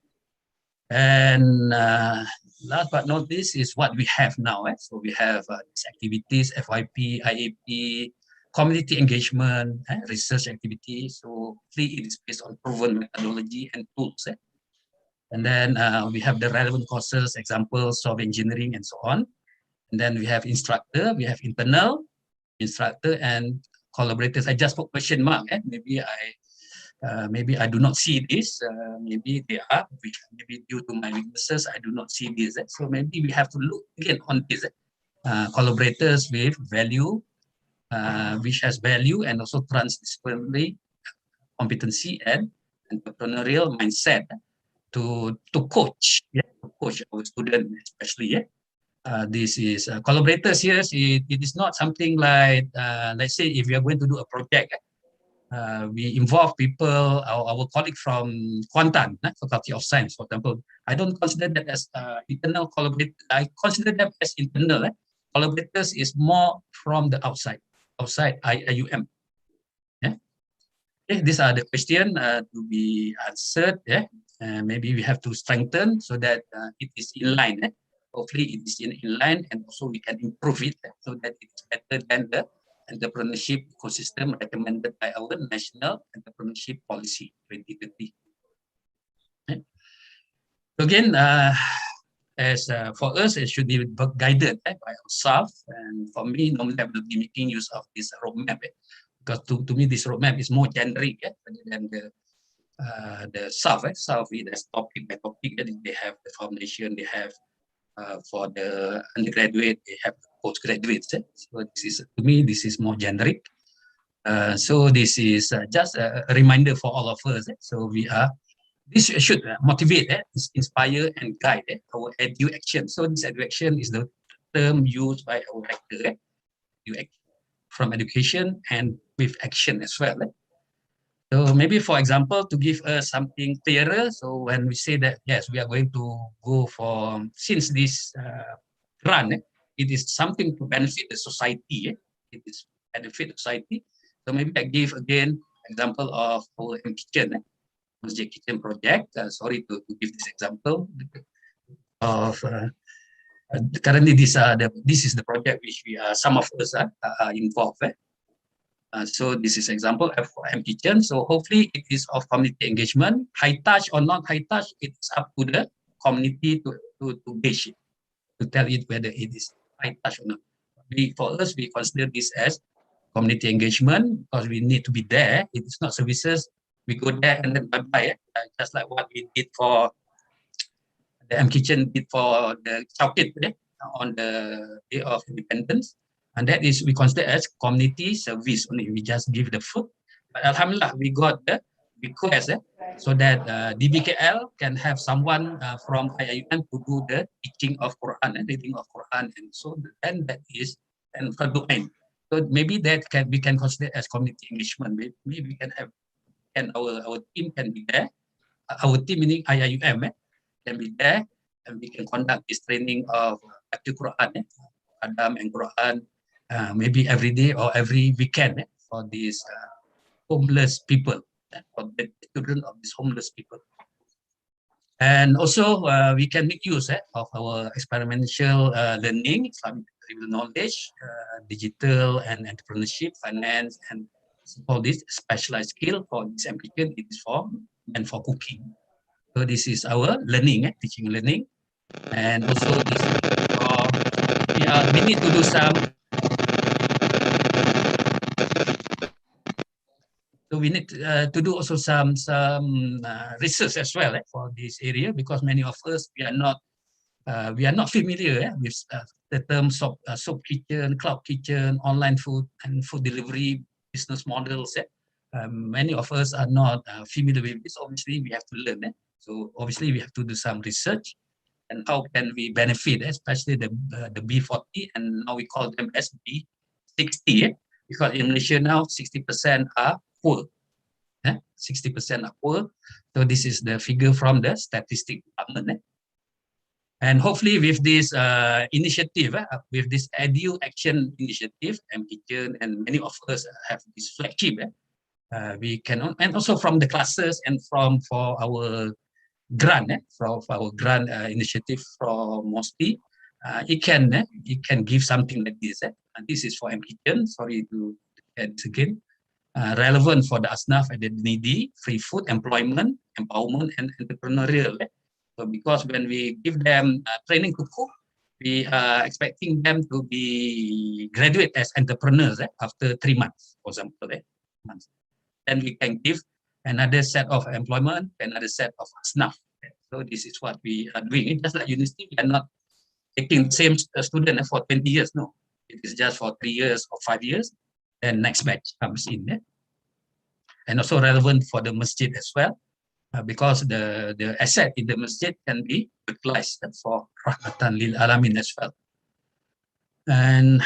And last but not least is what we have now. So we have these activities, FYP, IAP, community engagement, research activities. So it is based on proven methodology and tools. And then we have the relevant courses, examples of engineering and so on. And then we have instructor, we have internal, instructor and collaborators. I just put question mark. Maybe I do not see this. Maybe they are, which maybe due to my weaknesses, I do not see this. So maybe we have to look again on this. Collaborators with value, which has value and also transdisciplinary competency and entrepreneurial mindset to coach our students, especially. This is collaborators here. It is not something like, let's say, if we are going to do a project, we involve people, our colleague from Kuantan, Faculty of Science, for example. I don't consider that as internal collaborators. I consider them as internal. Collaborators is more from the outside IUM. These are the questions to be answered. Maybe we have to strengthen so that it is in line. Hopefully it is in line, and also we can improve it so that it is better than the entrepreneurship ecosystem recommended by our National Entrepreneurship Policy 2020. Again, as for us, it should be guided by ourselves. And for me, normally I will be making use of this roadmap because to me this roadmap is more generic rather than the South. South is topic by topic. They have the foundation, they have for the undergraduate, they have postgraduates. So this is, to me, this is more generic. So this is just a reminder for all of us. So this should motivate, inspire, and guide our edu action. So this edu action is the term used by our rector, from education and with action as well. So maybe, for example, to give us something clearer, so when we say that, yes, we are going to go for, since this run, it is something to benefit the society, it is benefit society. So maybe I give again example of our kitchen, Masjid Kitchen project. Sorry to give this example of, currently this is the project which we are, some of us are involved. So this is example for M Kitchen. So hopefully it is of community engagement, high touch or not high touch. It's up to the community to gauge it, to tell it whether it is high touch or not. For us, we consider this as community engagement because we need to be there. It is not services. We go there and then bye-bye. Just like what we did for the M Kitchen did for the Chowkit on the Day of Independence. And that is, we consider as community service only. We just give the food. But alhamdulillah, we got the request so that DBKL can have someone from IIUM to do the teaching of Quran and reading of Quran. And so then that is, and Fardu Ain. So maybe that we can consider as community engagement. Maybe we can have, and our team can be there. Our team meaning IIUM can be there, and we can conduct this training of Quran, Adam and Quran, maybe every day or every weekend for these homeless people, for the children of these homeless people. And also we can make use of our experiential learning, Islamic knowledge, digital and entrepreneurship, finance, and for this specialized skill for this application. It is for and for cooking. So this is our learning, teaching learning, and also this for we need to do some. So we need to do also some research as well for this area, because many of us we are not familiar with the terms of soap kitchen, cloud kitchen, online food, and food delivery business models. Many of us are not familiar with this. Obviously, we have to learn. So obviously, we have to do some research, and how can we benefit, especially the B40, and now we call them as B60, because in Malaysia now 60% are poor. 60% are poor. So this is the figure from the statistic department. And hopefully with this initiative, with this Edu Action Initiative, MKitchen, and many of us have this flagship, we can, and also from the classes and for our grant, from our grant initiative from MOSTI, it can give something like this. And this is for MKitchen. Sorry to add this again. Relevant for the asnaf and the needy, free food, employment, empowerment, and entrepreneurial. So because when we give them training to cook, we are expecting them to be graduate as entrepreneurs after 3 months, for example. Then we can give another set of employment, another set of asnaf. So this is what we are doing. It's just like university, we are not taking the same student for 20 years. No, it is just for 3 years or 5 years. And next batch comes in. And also relevant for the masjid as well, because the asset in the masjid can be utilized for rahmatan lil alamin as well. And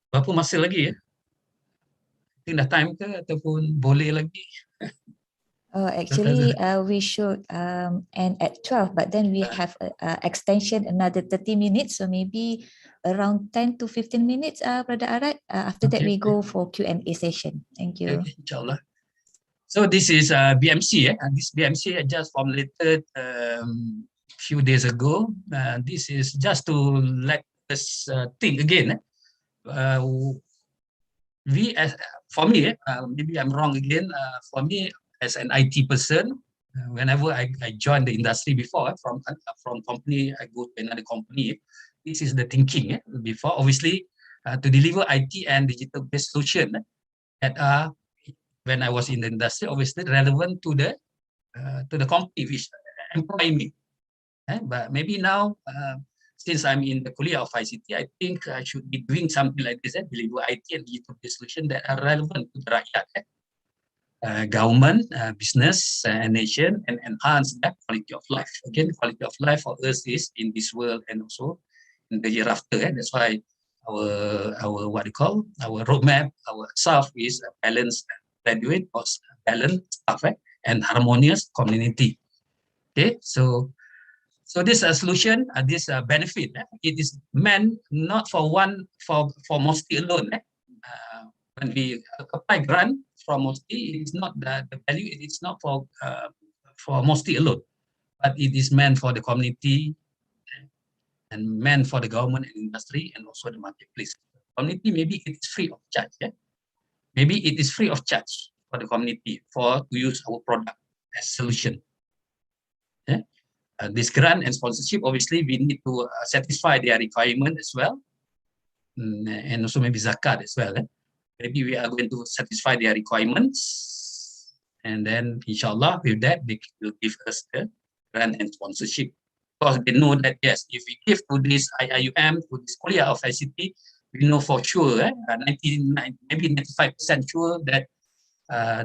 berapa masa lagi? I think dah time ke ataupun boleh lagi? Actually, we should end at 12, but then we have extension another 30 minutes, so maybe around 10 to 15 minutes, Brother Arad. After that, we go for Q&A session. Thank you. Okay, inshallah. So this is BMC, and this BMC just formulated few days ago. This is just to let us think again. For me, maybe I'm wrong again. For me, as an IT person, whenever I joined the industry before, from company, I go to another company. This is the thinking before. Obviously, to deliver IT and digital-based solution that are, when I was in the industry, obviously relevant to the company which employ me. But maybe now, since I'm in the Kuliah of ICT, I think I should be doing something like this, deliver IT and digital-based solution that are relevant to the rakyat. Government, business, and nation, and enhance that quality of life. Again, quality of life for us is in this world and also in the year after. That's why our what you call our roadmap, our self is a balanced graduate, or balanced staff, and harmonious community. Okay, so this solution, this benefit, it is meant not for MOSTI alone. When we apply grant from MOSTI, it is not the value. It is not for MOSTI alone, but it is meant for the community and meant for the government and industry and also the marketplace. Community, maybe it is free of charge. Maybe it is free of charge for the community to use our product as solution. This grant and sponsorship, obviously, we need to satisfy their requirement as well, and also maybe zakat as well. Maybe we are going to satisfy their requirements, and then inshallah with that they will give us the grant and sponsorship, because they know that yes, if we give to this IIUM, to this Kuliah of ICT, we know for sure, maybe 95% sure that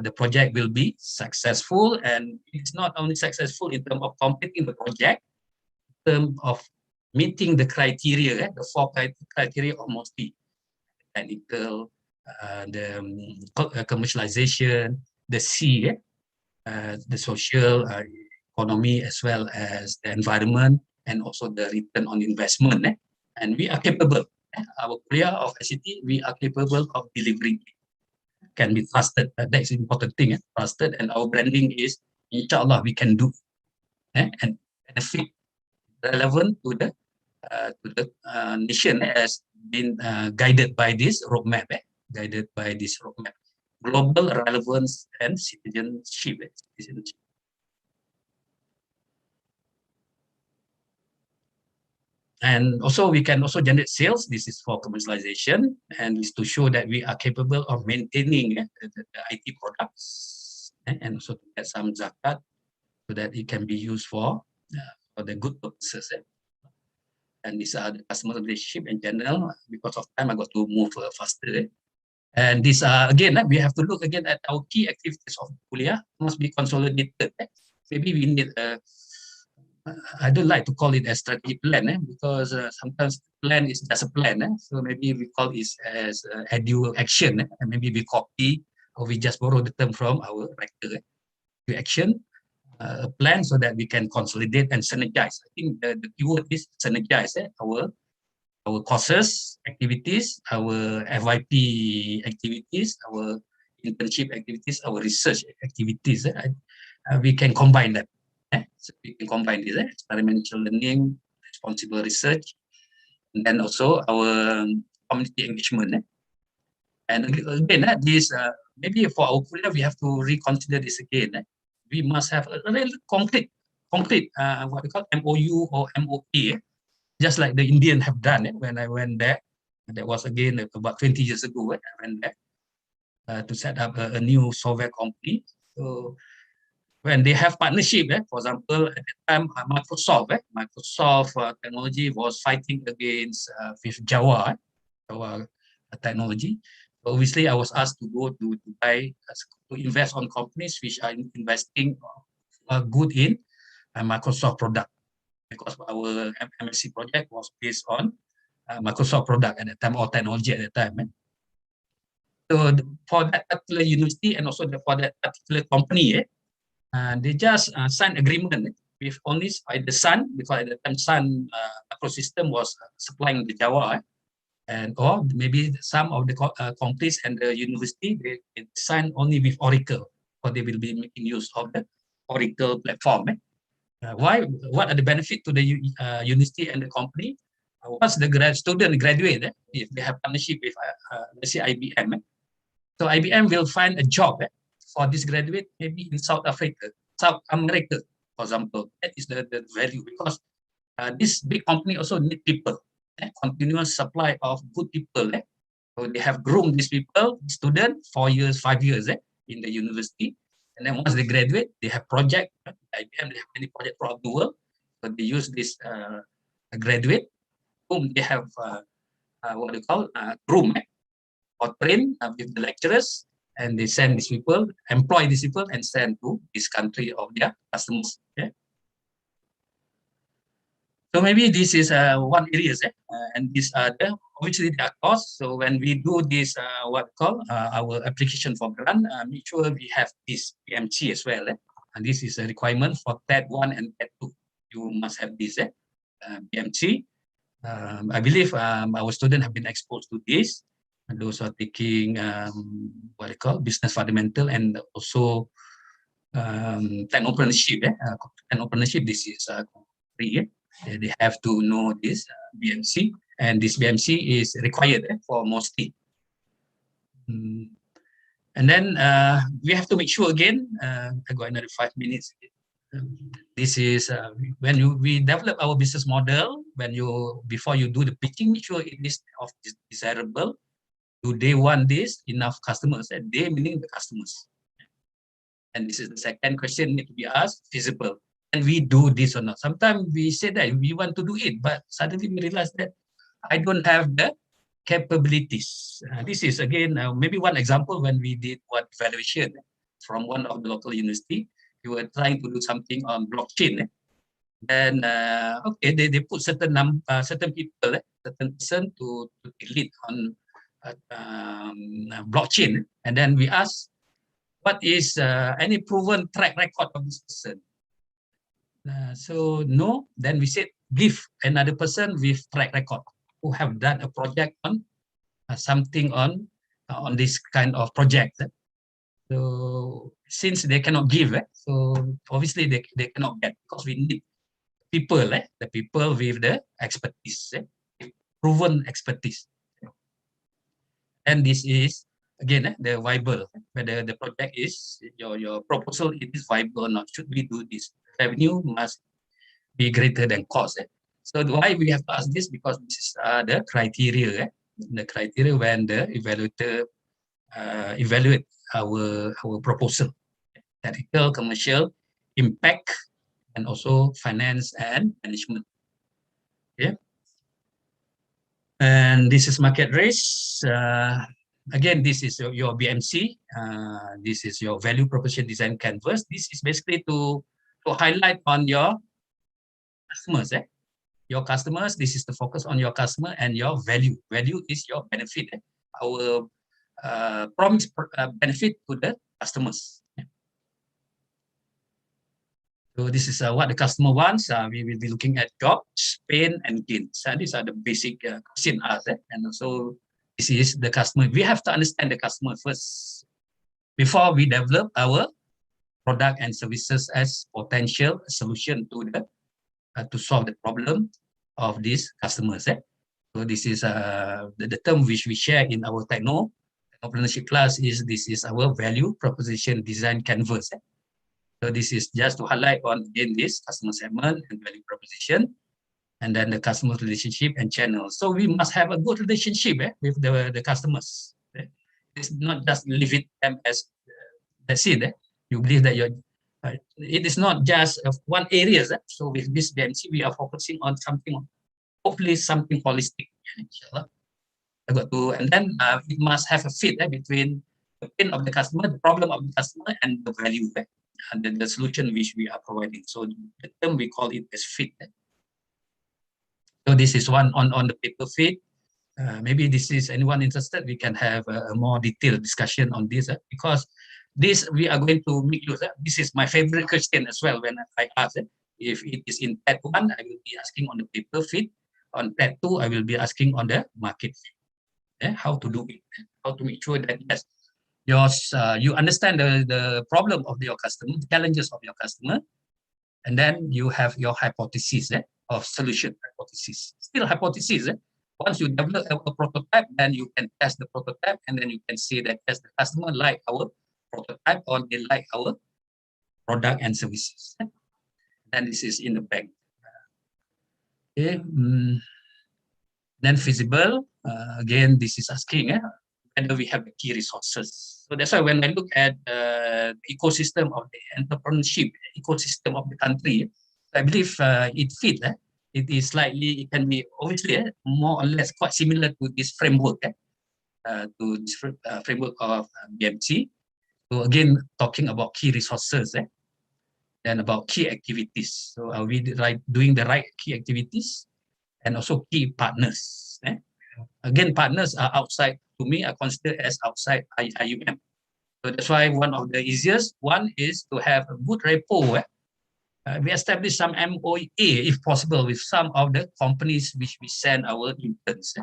the project will be successful, and it's not only successful in terms of completing the project, in terms of meeting the criteria, the 4 criteria of MOSTI: technical, the commercialization, the C, the social economy, as well as the environment, and also the return on investment. And we are capable. Our Kuliah of ICT, we are capable of delivering. Can be trusted. That's the important thing. Trusted, and our branding is, inshallah, we can do and benefit relevant to the nation, as been guided by this roadmap. global relevance and citizenship. And also we can also generate sales. This is for commercialization, and is to show that we are capable of maintaining the IT products, and also to get some zakat so that it can be used for the good purposes. And these are the customer relationship in general. Because of time, I got to move faster. And these are, again, we have to look again at our key activities of kuliah, must be consolidated. Maybe we need I don't like to call it a strategy plan, because sometimes plan is just a plan. So maybe we call it as edu action, and maybe we copy or we just borrow the term from our rector. Edu action, a plan so that we can consolidate and synergize. I think the keyword is synergize our courses, activities, our FYP activities, our internship activities, our research activities. We can combine them. So we can combine this, experimental learning, responsible research, and then also our community engagement. And again, this maybe for our kuliah, we have to reconsider this again. We must have a real concrete what we call MOU or MOA, just like the Indian have done. When I went there, that was again about 20 years ago. I went there to set up a new software company. So when they have partnership, for example, at the time Microsoft technology was fighting against with Java technology. So obviously, I was asked to go to Dubai to invest on companies which are investing good in Microsoft product, because our MSc project was based on Microsoft product at the time, or technology at the time. So for that particular university and also for that particular company, they just signed agreement with only the Sun, because at the time Sun ecosystem was supplying the Java, or maybe some of the companies and the university, they sign only with Oracle, or they will be making use of the Oracle platform. Why? What are the benefits to the university and the company? Once the student graduate, if they have partnership with, let's say IBM, so IBM will find a job for this graduate, maybe in South America, for example. That is the value, because this big company also need people, continuous supply of good people. So they have groomed these people, students, 4 years, 5 years in the university. And then once they graduate, they have project. IBM, they have many projects throughout the world. So they use this graduate whom they have what they call groomed or trained with the lecturers, and they send these people, employ these people, and send to this country of their customers. So maybe this is one areas, and these are obviously the costs. So when we do this, what we call our application for grant, make sure we have this PMC as well. And this is a requirement for TED 1 and TED 2. You must have this PMC. I believe our students have been exposed to this. And those are taking what they call business fundamental, and also technopreneurship. Technopreneurship, this is free. They have to know this BMC, and this BMC is required for MOSTI. And then we have to make sure again, I got another 5 minutes. This is when we develop our business model, before you do the pitching, make sure it is of desirable. Do they want this? Enough customers? And they meaning the customers. And this is the second question need to be asked, feasible. And we do this or not? Sometimes we say that we want to do it, but suddenly we realize that I don't have the capabilities. This is again, maybe one example when we did one evaluation from one of the local university. We were trying to do something on blockchain. And okay, they put certain people, certain person to lead on blockchain, and then we ask, what is any proven track record of this person? So no, then we said give another person with track record who have done a project on something on this kind of project. So since they cannot give, so obviously they cannot get, because we need people, the people with the expertise, proven expertise. And this is again, the viable, whether the project is, your proposal, it is viable or not. Should we do this? Revenue must be greater than cost. So why we have to ask this? Because this is the criteria, the criteria when the evaluator evaluate our proposal, technical, commercial, impact, and also finance and management. Okay. And this is market risk. Again, this is your BMC. This is your value proposition design canvas. This is basically to highlight on your customers. Your customers, this is the focus on your customer and your value. Value is your benefit. Our promise benefit to the customers. So this is what the customer wants. We will be looking at jobs, pain, and gains. These are the basic question asked. And also, this is the customer. We have to understand the customer first before we develop our product and services as potential solution to the to solve the problem of these customers. So this is the term which we share in our technopreneurship class. This is our value proposition design canvas. So this is just to highlight on again this customer segment and value proposition, and then the customer relationship and channel. So we must have a good relationship with the customers. It's not just leave it as that's it. You believe that it is not just one area. So with this BMC, we are focusing on something, hopefully something holistic. Inshallah. And then we must have a fit between the pain of the customer, the problem of the customer, and the value. And then the solution which we are providing. So the term we call it as fit. So this is one on the paper fit. Maybe this is anyone interested, we can have a more detailed discussion on this because this we are going to make use. This is my favorite question as well when I ask if it is in PET 1, I will be asking on the paper fit. On PET 2, I will be asking on the market fit. How to do it, how to make sure that yes, you understand the problem of your customer, the challenges of your customer, and then you have your hypothesis of solution hypothesis. Still hypothesis. Once you develop a prototype, then you can test the prototype, and then you can see that yes, the customer like our prototype or they like our product and services. Then this is in the back. Okay. Then feasible. Again, this is asking whether we have the key resources. So that's why when I look at the ecosystem of the entrepreneurship ecosystem of the country, I believe it fits. It is slightly, it can be obviously more or less quite similar to this framework, framework of BMC. So again, talking about key resources and about key activities. So are we doing the right key activities and also key partners? Again, partners are outside, to me, I consider as outside IUM. So that's why one of the easiest one is to have a good rapport. We establish some MOA, if possible, with some of the companies which we send our interns.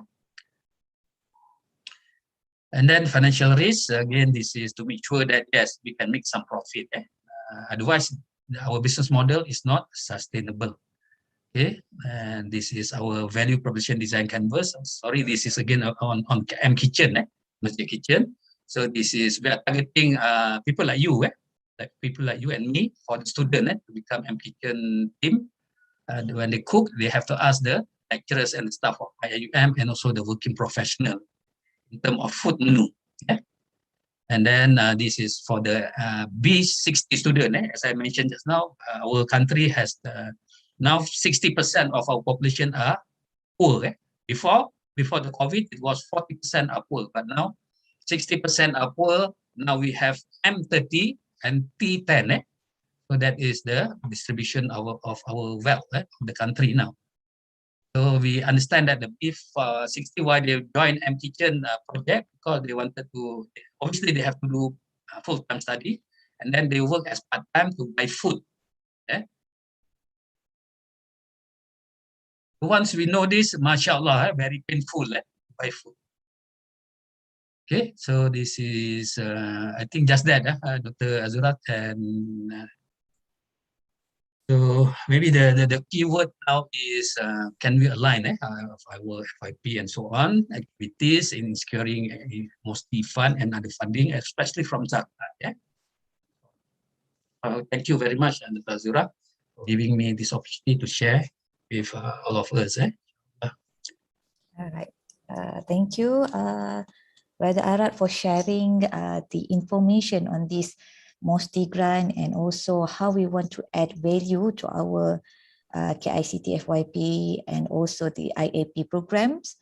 And then financial risk, again, this is to make sure that, yes, we can make some profit. Otherwise, our business model is not sustainable. Okay, and this is our value proposition design canvas. Sorry, this is again on M Kitchen, Masjid Kitchen. So this is, we are targeting people like you, like people like you and me, for the student to become M Kitchen team. When they cook, they have to ask the lecturers and the staff of IUM and also the working professional in terms of food menu. And then this is for the B60 student. As I mentioned just now, our country has now 60% of our population are poor. Before the COVID, it was 40% are poor, but now 60% are poor. Now we have M30 and T10. So that is the distribution of our wealth of the country now. So we understand that if 60, why they join M Kitchen project, because they wanted to, obviously they have to do full-time study, and then they work as part-time to buy food. Once we know this, mashallah, very painful to buy food. Okay, so this is, I think just that, Dr. Azura, and So maybe the keyword now is can we align our FYP and so on activities in securing MOSTI fund and other funding, especially from Zakaria. Yeah. Thank you very much, Azura, for giving me this opportunity to share with all of us. All right. Thank you, Brother Arad, for sharing the information on this MOSTI grant and also how we want to add value to our KICT FYP and also the IAP programs.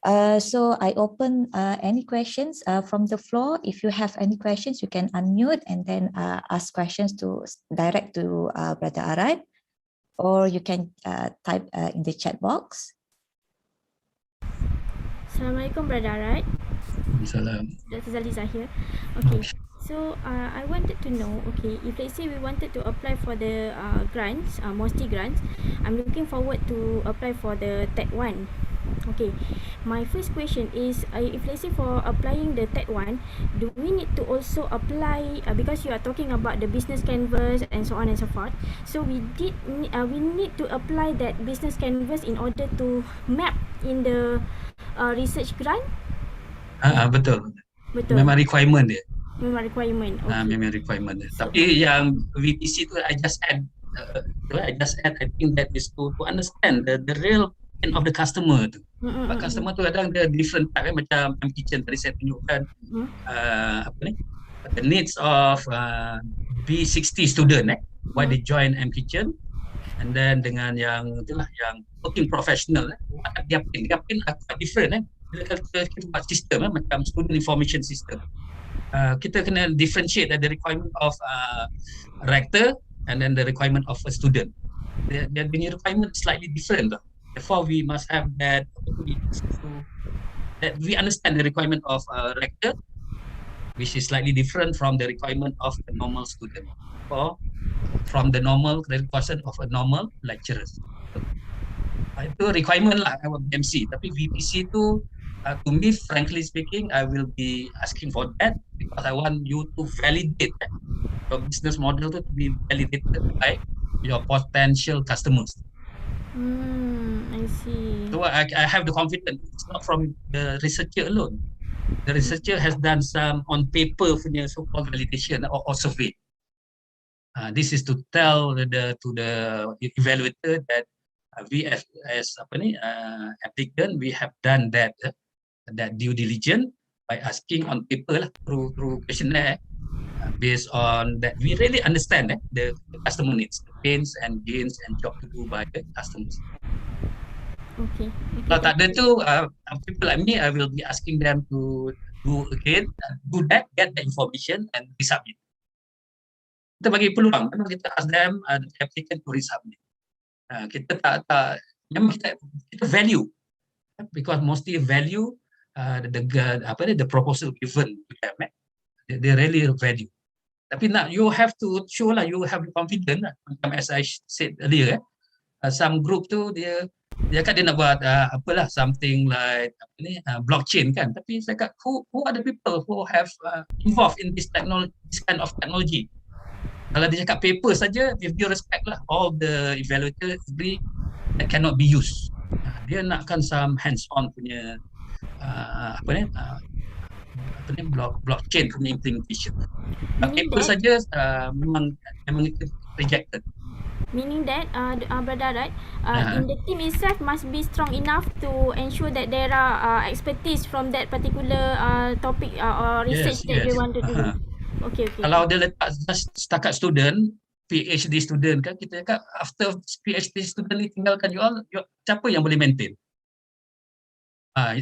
So I open any questions from the floor. If you have any questions, you can unmute and then ask questions to direct to Brother Arad, or you can type in the chat box. Assalamualaikum, Brother Arad. Salam. Dr. Zaliza here. Okay, so I wanted to know, okay, if let's say we wanted to apply for the grants, MOSTI grants, I'm looking forward to apply for the TED 1. Okay, my first question is, if let's say for applying the TED 1, do we need to also apply, because you are talking about the business canvas and so on and so forth, so we need to apply that business canvas in order to map in the research grant? Betul. Betul. Memang requirement dia. Memang requirement. Okay. Memang requirement dia. Tapi yang VPC tu I just add I think that is to understand the real pain of the customer tu. Sebab customer tu kadang dia different type macam kitchen tadi saya tunjukkan the needs of B60 student why they join kitchen, and then dengan yang itulah yang working professional dia pin quite different Bila kita buat sistem macam student information system, kita kena differentiate the requirement of rector and then the requirement of a student. Their requirement slightly different. Therefore, we must have that we understand the requirement of rector, which is slightly different from the requirement of a normal student, or from the normal requirement of a normal lecturer. Itu requirement lah MC. Tapi VPC tu to me, frankly speaking, I will be asking for that because I want you to validate your business model to be validated by your potential customers. I see. So I have the confidence. It's not from the researcher alone. The researcher has done some on paper punya so-called validation or survey. This is to tell to the evaluator that we as applicant, we have done that due diligence by asking on paper through questionnaire based on that we really understand the customer needs, the pains and gains and job to do by the customers. Okay. Kalau tak ada tu, people like me, I will be asking them to do that, get the information and resubmit. Kita bagi peluang, memang kita ask them, the applicant to resubmit. Kita memang kita value, because mostly value the proposal given to them. They really value. Tapi you have to show lah, you have confidence lah. As I said earlier, some group tu dia nak buat something like blockchain kan. Tapi saya kata who are the people who have involved in this kind of technology? Kalau dia cakap paper saja, with due respect lah, all the evaluator agree that cannot be used. Dia nakkan some hands-on punya blockchain punya implementation. Paper saja memang rejected. Meaning that, Brother Arad, in the team itself must be strong enough to ensure that there are expertise from that particular topic or research that they want to do. Okay. Kalau dia letak setakat student, PhD student kan, kita cakap after PhD student ni tinggalkan you all, siapa yang boleh maintain?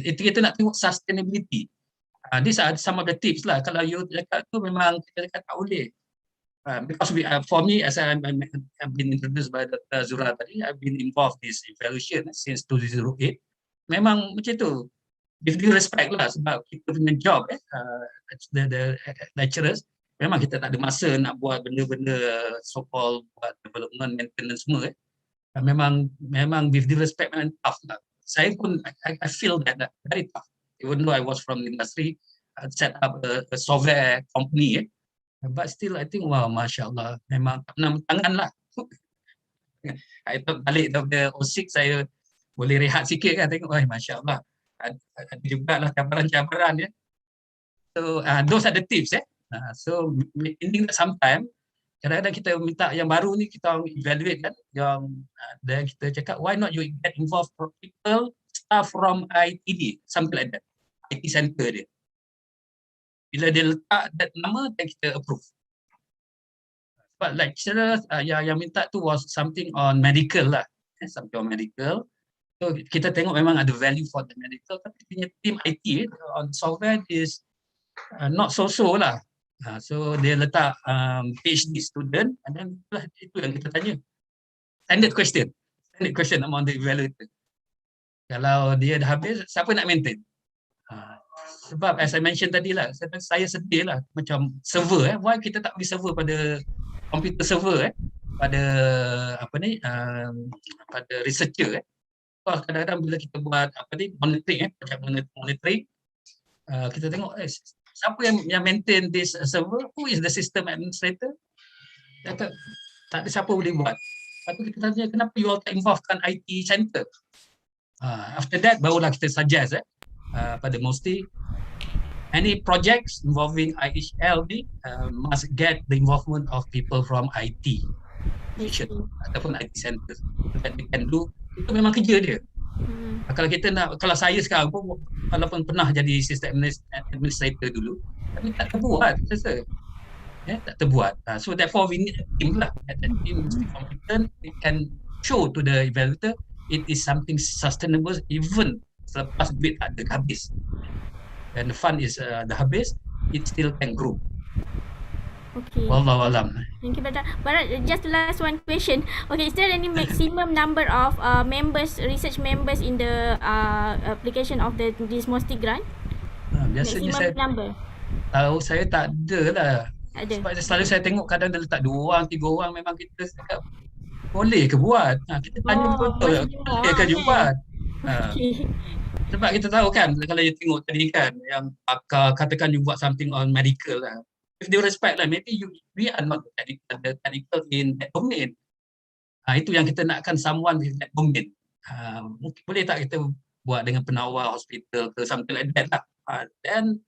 Itu kita nak tengok sustainability. These are some of the tips lah. Kalau you cakap tu memang kita cakap tak boleh. Because for me, as I've been introduced by Dr. Azura tadi, I've been involved in this evaluation since 2008. Memang macam tu. With due respect lah, sebab kita punya job, the lecturers, memang kita tak ada masa nak buat benda-benda so-called buat development, maintenance semua. Memang with due respect memang tough lah. Saya pun, I feel that very tough. Even though I was from the industry, I set up a software company. But still, I think, wow, Masya Allah, memang tak pernah tangan lah. I thought balik daripada O6 saya boleh rehat sikit kan, tengok Masya Allah ada juga lah cabaran-cabaran ya. So those are the tips so meaning that sometimes kadang-kadang kita minta yang baru ni kita evaluate kan, yang dan kita cakap why not you get involved for people staff from ITD, something like that, IT center dia. Bila dia letak that nama dan kita approve. But lecturer yang minta tu was something on medical lah, something on medical. So kita tengok memang ada value for the medical, tapi punya team IT on software is not so lah. So dia letak PhD student, and then itu yang kita tanya. Standard question among the evaluator. Kalau dia dah habis, siapa nak maintain? Sebab as I mentioned tadi lah, saya sedih lah macam server why kita tak bagi server pada computer server pada pada researcher kadang-kadang bila kita buat monitoring project monitoring kita tengok siapa yang maintain this server, who is the system administrator? Kata tak ada siapa boleh buat. Lepas tu kita tanya kenapa you all tak involvekan IT center? After that barulah kita suggest pada MOSTI any projects involving IHL must get the involvement of people from IT ataupun IT center so that they can do. Itu memang kerja dia. Kalau saya sekarang pun walaupun pernah jadi sistem administrator dulu, tapi tak terbuat tak terbuat. So therefore we need a team lah. That team must be competent. It can show to the evaluator it is something sustainable even selepas duit tak ada habis. And the fund is dah habis, it still can grow. Okay. Wallahu alam. Thank you, Brother. But just the last one question. Okay, is there any maximum number of members, research members in the application of this MOSTI grant? Biasanya maximum number? Tahu saya tak ada lah. Ada. Sebab selalu saya tengok kadang dia letak 2 orang, 3 orang, memang kita cakap boleh ke buat? Kita tanya betul boleh ke buat? Sebab kita tahu kan kalau you tengok tadi kan yang pakar katakan you buat something on medical lah. If they respect lah, maybe we are not technical in that domain. Itu yang kita nakkan someone with that domain. Mungkin boleh tak kita buat dengan penawar hospital ke something like that lah. Then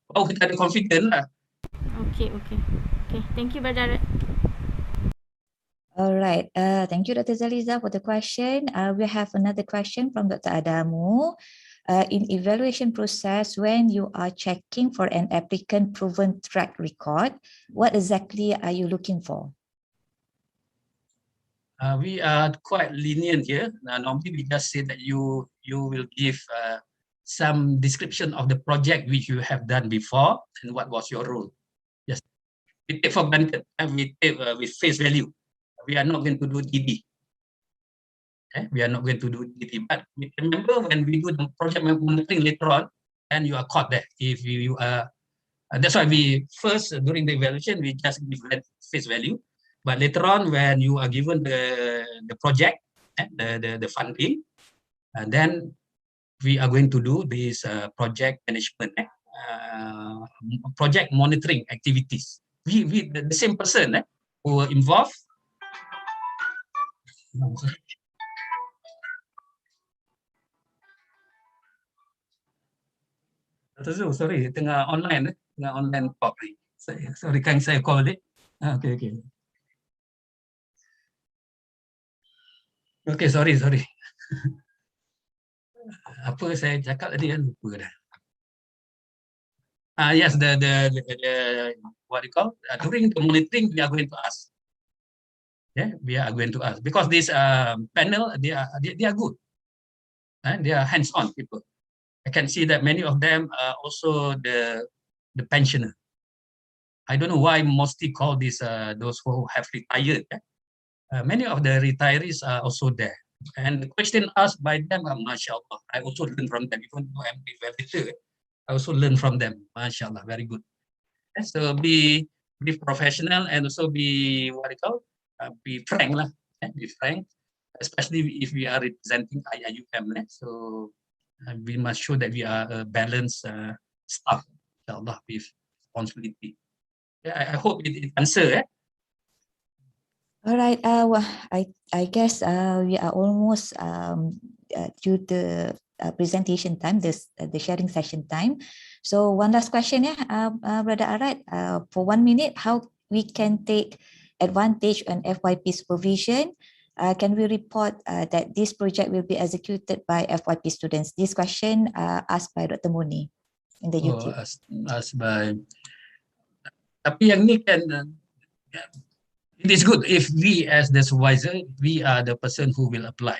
kita ada confident lah. Okay. Thank you, Brother. Alright, thank you Dr. Zaliza for the question. We have another question from Dr. Adamu. In evaluation process, when you are checking for an applicant proven track record, what exactly are you looking for? We are quite lenient here. Normally we just say that you will give some description of the project which you have done before and what was your role. Yes, we take for granted and we take with face value. We are not going to do DD. We are not going to do DD. But remember when we do the project monitoring later on, and you are caught there. If you are, that's why we first during the evaluation we just give that face value. But later on when you are given the project, the funding, and then we are going to do this project management, project monitoring activities. We the same person who are involved. Sorry, tengah online talk ni. Sorry kan saya call ni. Okay. Okay, sorry. Apa saya cakap tadi kan lupa dah. Yes, the what you call during the monitoring we are going to ask. We are going to ask because this panel they are good. They are hands-on people. I can see that many of them are also the pensioner. I don't know why MOSTI call this those who have retired. Many of the retirees are also there. And the question asked by them, mashallah, I also learn from them. Even though I'm the evaluator, I also learn from them. Mashallah, very good. So be professional and also be be frank lah. Be frank, especially if we are representing IIUM. So we must show that we are a balanced staff, inshallah, with responsibility. I hope it answer. All right. Well, I guess we are almost to the presentation time, the sharing session time. So one last question, Brother Arad, for 1 minute, how we can take advantage on FYP supervision? Can we report that this project will be executed by FYP students? This question asked by Dr. Muni in the YouTube. Asked by. Tapi yang ni kan, it is good if we as the supervisor, we are the person who will apply.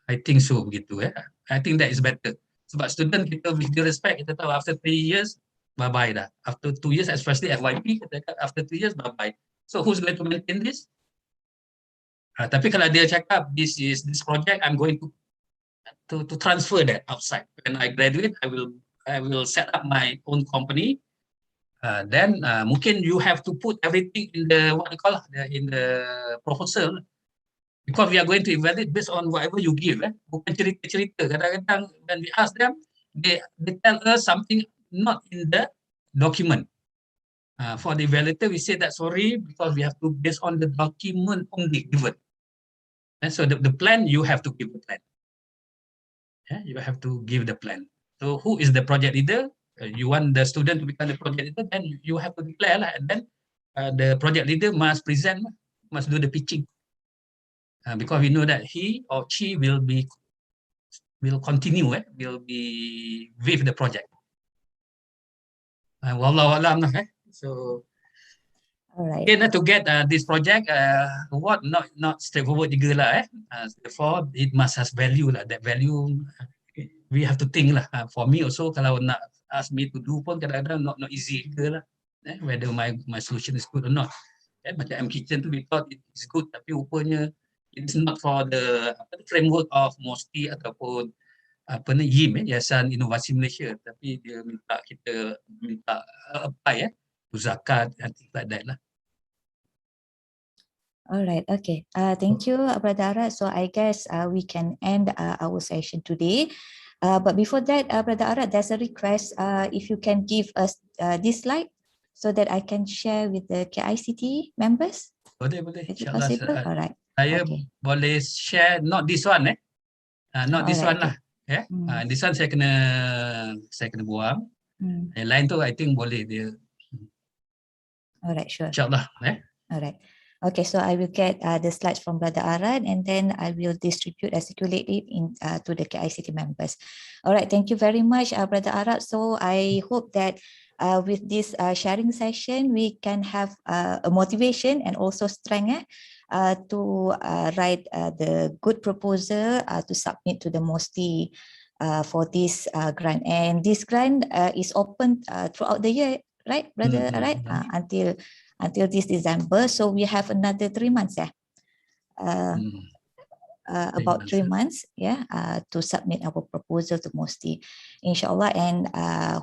I think so begitu ya. I think that is better. Sebab student kita with due respect, kita tahu after 3 years, bye-bye dah. After 2 years, especially FYP, kita kata after 2 years, bye-bye. So who's going to maintain this? Tapi kalau dia cakap, this project, I'm going to transfer that outside. When I graduate, I will set up my own company. Then mungkin you have to put everything in the in the proposal, because we are going to evaluate based on whatever you give. Bukan cerita-cerita. Kadang-kadang when we ask them, they tell us something not in the document. For the evaluator, we say that sorry, because we have to based on the document only given. And so the plan, you have to give the plan. You have to give the plan. So who is the project leader? You want the student to become the project leader, then you have to declare lah, and then the project leader must present, must do the pitching, because we know that he or she will continue, will be with the project. Wallahu alam lah. So Alright. again, to get this project, what not straightforward juga lah. Therefore, it must have value lah. That value we have to think lah. For me also, kalau nak ask me to do pun kadang-kadang not easy juga lah. Whether my solution is good or not. Macam M-Kitchen tu we thought it is good, tapi rupanya it's not for the framework of MOSTI ataupun YIM, Yayasan Inovasi Malaysia. Tapi dia kita minta apply to zakat and things like that lah. All right. Okay. Thank you, Brother Arad. So I guess we can end our session today. But before that, Brother Arad, there's a request. If you can give us this slide so that I can share with the KICT members. Boleh. Is it possible? All right. Saya boleh share, not this one not this one lah. This one saya kena buang. Yang lain tu I think boleh dia. Alright, sure. InsyaAllah. Alright. Okay, so I will get the slides from Brother Arad, and then I will circulate it to the KICT members. Alright, thank you very much, Brother Arad. So I hope that with this sharing session, we can have a motivation and also strength to write the good proposal to submit to the MOSTI for this grant. And this grant is open throughout the year, right, Brother Arad? Until this December. So we have another 3 months, about 3 months, to submit our proposal to MOSTI, inshallah, and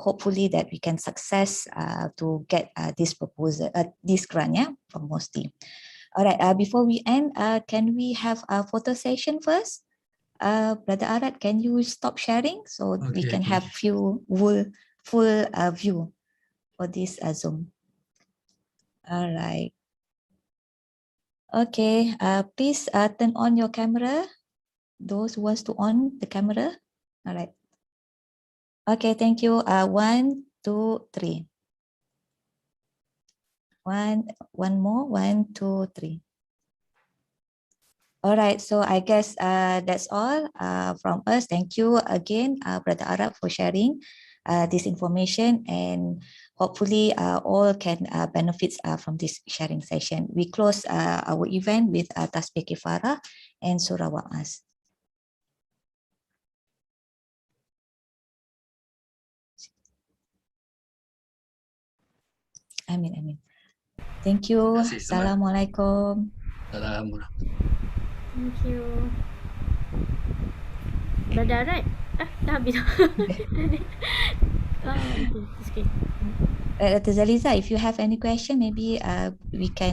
hopefully that we can success to get this proposal, this grant, from MOSTI. All right. Before we end, can we have a photo session first? Brother Arad, can you stop sharing so we can have full view for this Zoom? All right. Okay. Please turn on your camera. Those who wants to on the camera. All right. Okay. Thank you. 1, 2, 3. One more. 1, 2, 3. All right. So I guess that's all from us. Thank you again, Brother Arad, for sharing this information, and hopefully all can benefit from this sharing session. We close our event with Tasbih Kifarah and Surah Wa'as. Amin. Thank you. Assalamualaikum. Thank you. Brother Arad, dah habis. Okay. Dr. Zaliza, if you have any question, maybe we can